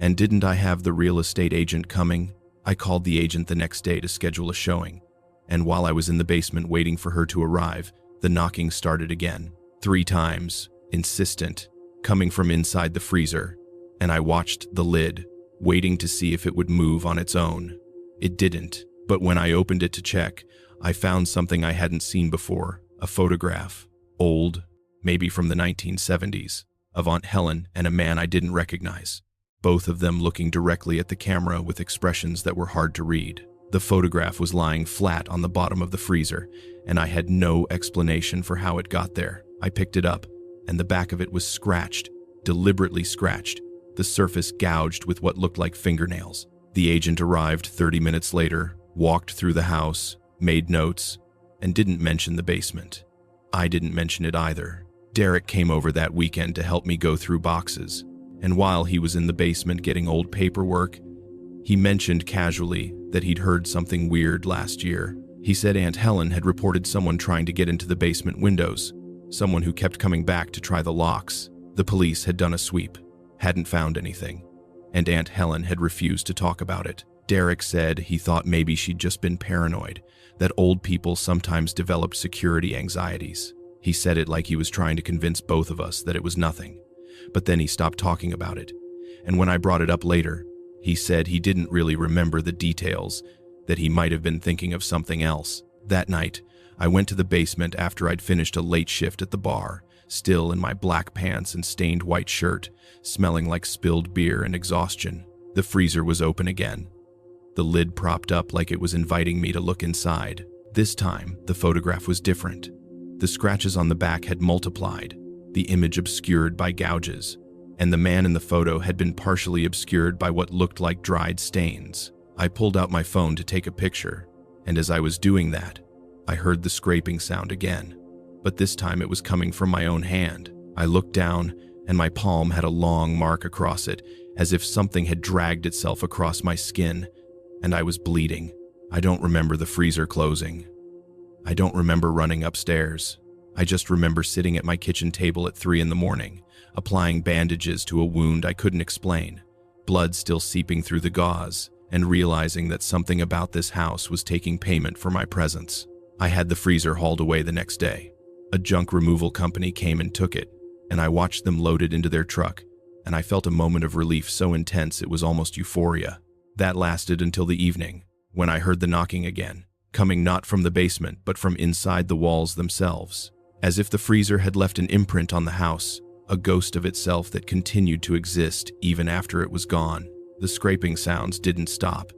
And didn't I have the real estate agent coming? I called the agent the next day to schedule a showing, and while I was in the basement waiting for her to arrive, the knocking started again, 3 times, insistent, coming from inside the freezer, and I watched the lid, waiting to see if it would move on its own. It didn't, but when I opened it to check, I found something I hadn't seen before, a photograph, old, maybe from the 1970s, of Aunt Helen and a man I didn't recognize, both of them looking directly at the camera with expressions that were hard to read. The photograph was lying flat on the bottom of the freezer, and I had no explanation for how it got there. I picked it up, and the back of it was scratched, deliberately scratched, the surface gouged with what looked like fingernails. The agent arrived 30 minutes later, walked through the house, made notes, and didn't mention the basement. I didn't mention it either. Derek came over that weekend to help me go through boxes, and while he was in the basement getting old paperwork, he mentioned casually that he'd heard something weird last year. He said Aunt Helen had reported someone trying to get into the basement windows, someone who kept coming back to try the locks. The police had done a sweep, hadn't found anything, and Aunt Helen had refused to talk about it. Derek said he thought maybe she'd just been paranoid, that old people sometimes developed security anxieties. He said it like he was trying to convince both of us that it was nothing. But then he stopped talking about it, and when I brought it up later, he said he didn't really remember the details, that he might have been thinking of something else. That night, I went to the basement after I'd finished a late shift at the bar, still in my black pants and stained white shirt, smelling like spilled beer and exhaustion. The freezer was open again, the lid propped up like it was inviting me to look inside. This time, the photograph was different. The scratches on the back had multiplied, the image obscured by gouges, and the man in the photo had been partially obscured by what looked like dried stains. I pulled out my phone to take a picture, and as I was doing that, I heard the scraping sound again, but this time it was coming from my own hand. I looked down, and my palm had a long mark across it, as if something had dragged itself across my skin, and I was bleeding. I don't remember the freezer closing. I don't remember running upstairs. I just remember sitting at my kitchen table at 3 in the morning, applying bandages to a wound I couldn't explain, blood still seeping through the gauze, and realizing that something about this house was taking payment for my presence. I had the freezer hauled away the next day. A junk removal company came and took it, and I watched them load it into their truck, and I felt a moment of relief so intense it was almost euphoria. That lasted until the evening, when I heard the knocking again, coming not from the basement but from inside the walls themselves. As if the freezer had left an imprint on the house, a ghost of itself that continued to exist even after it was gone. The scraping sounds didn't stop.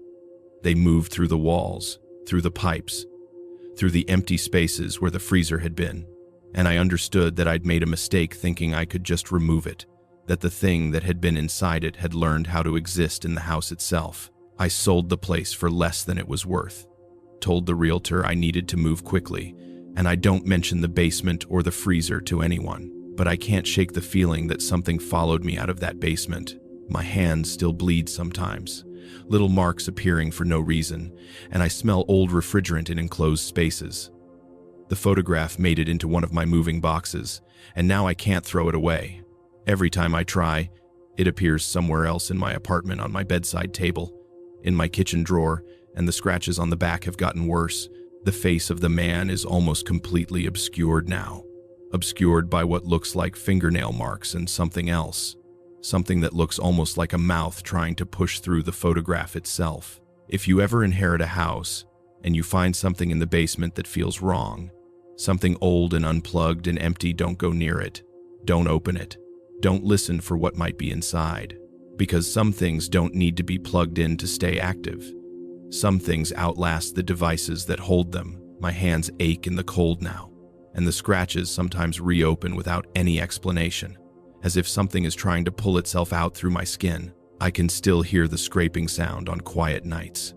They moved through the walls, through the pipes, through the empty spaces where the freezer had been, and I understood that I'd made a mistake thinking I could just remove it, that the thing that had been inside it had learned how to exist in the house itself. I sold the place for less than it was worth, told the realtor I needed to move quickly, and I don't mention the basement or the freezer to anyone, but I can't shake the feeling that something followed me out of that basement. My hands still bleed sometimes, little marks appearing for no reason, and I smell old refrigerant in enclosed spaces. The photograph made it into one of my moving boxes, and now I can't throw it away. Every time I try, it appears somewhere else in my apartment, on my bedside table, in my kitchen drawer, and the scratches on the back have gotten worse. The face of the man is almost completely obscured now, obscured by what looks like fingernail marks and something else, something that looks almost like a mouth trying to push through the photograph itself. If you ever inherit a house and you find something in the basement that feels wrong, something old and unplugged and empty, don't go near it. Don't open it. Don't listen for what might be inside, because some things don't need to be plugged in to stay active. Some things outlast the devices that hold them. My hands ache in the cold now, and the scratches sometimes reopen without any explanation, as if something is trying to pull itself out through my skin. I can still hear the scraping sound on quiet nights.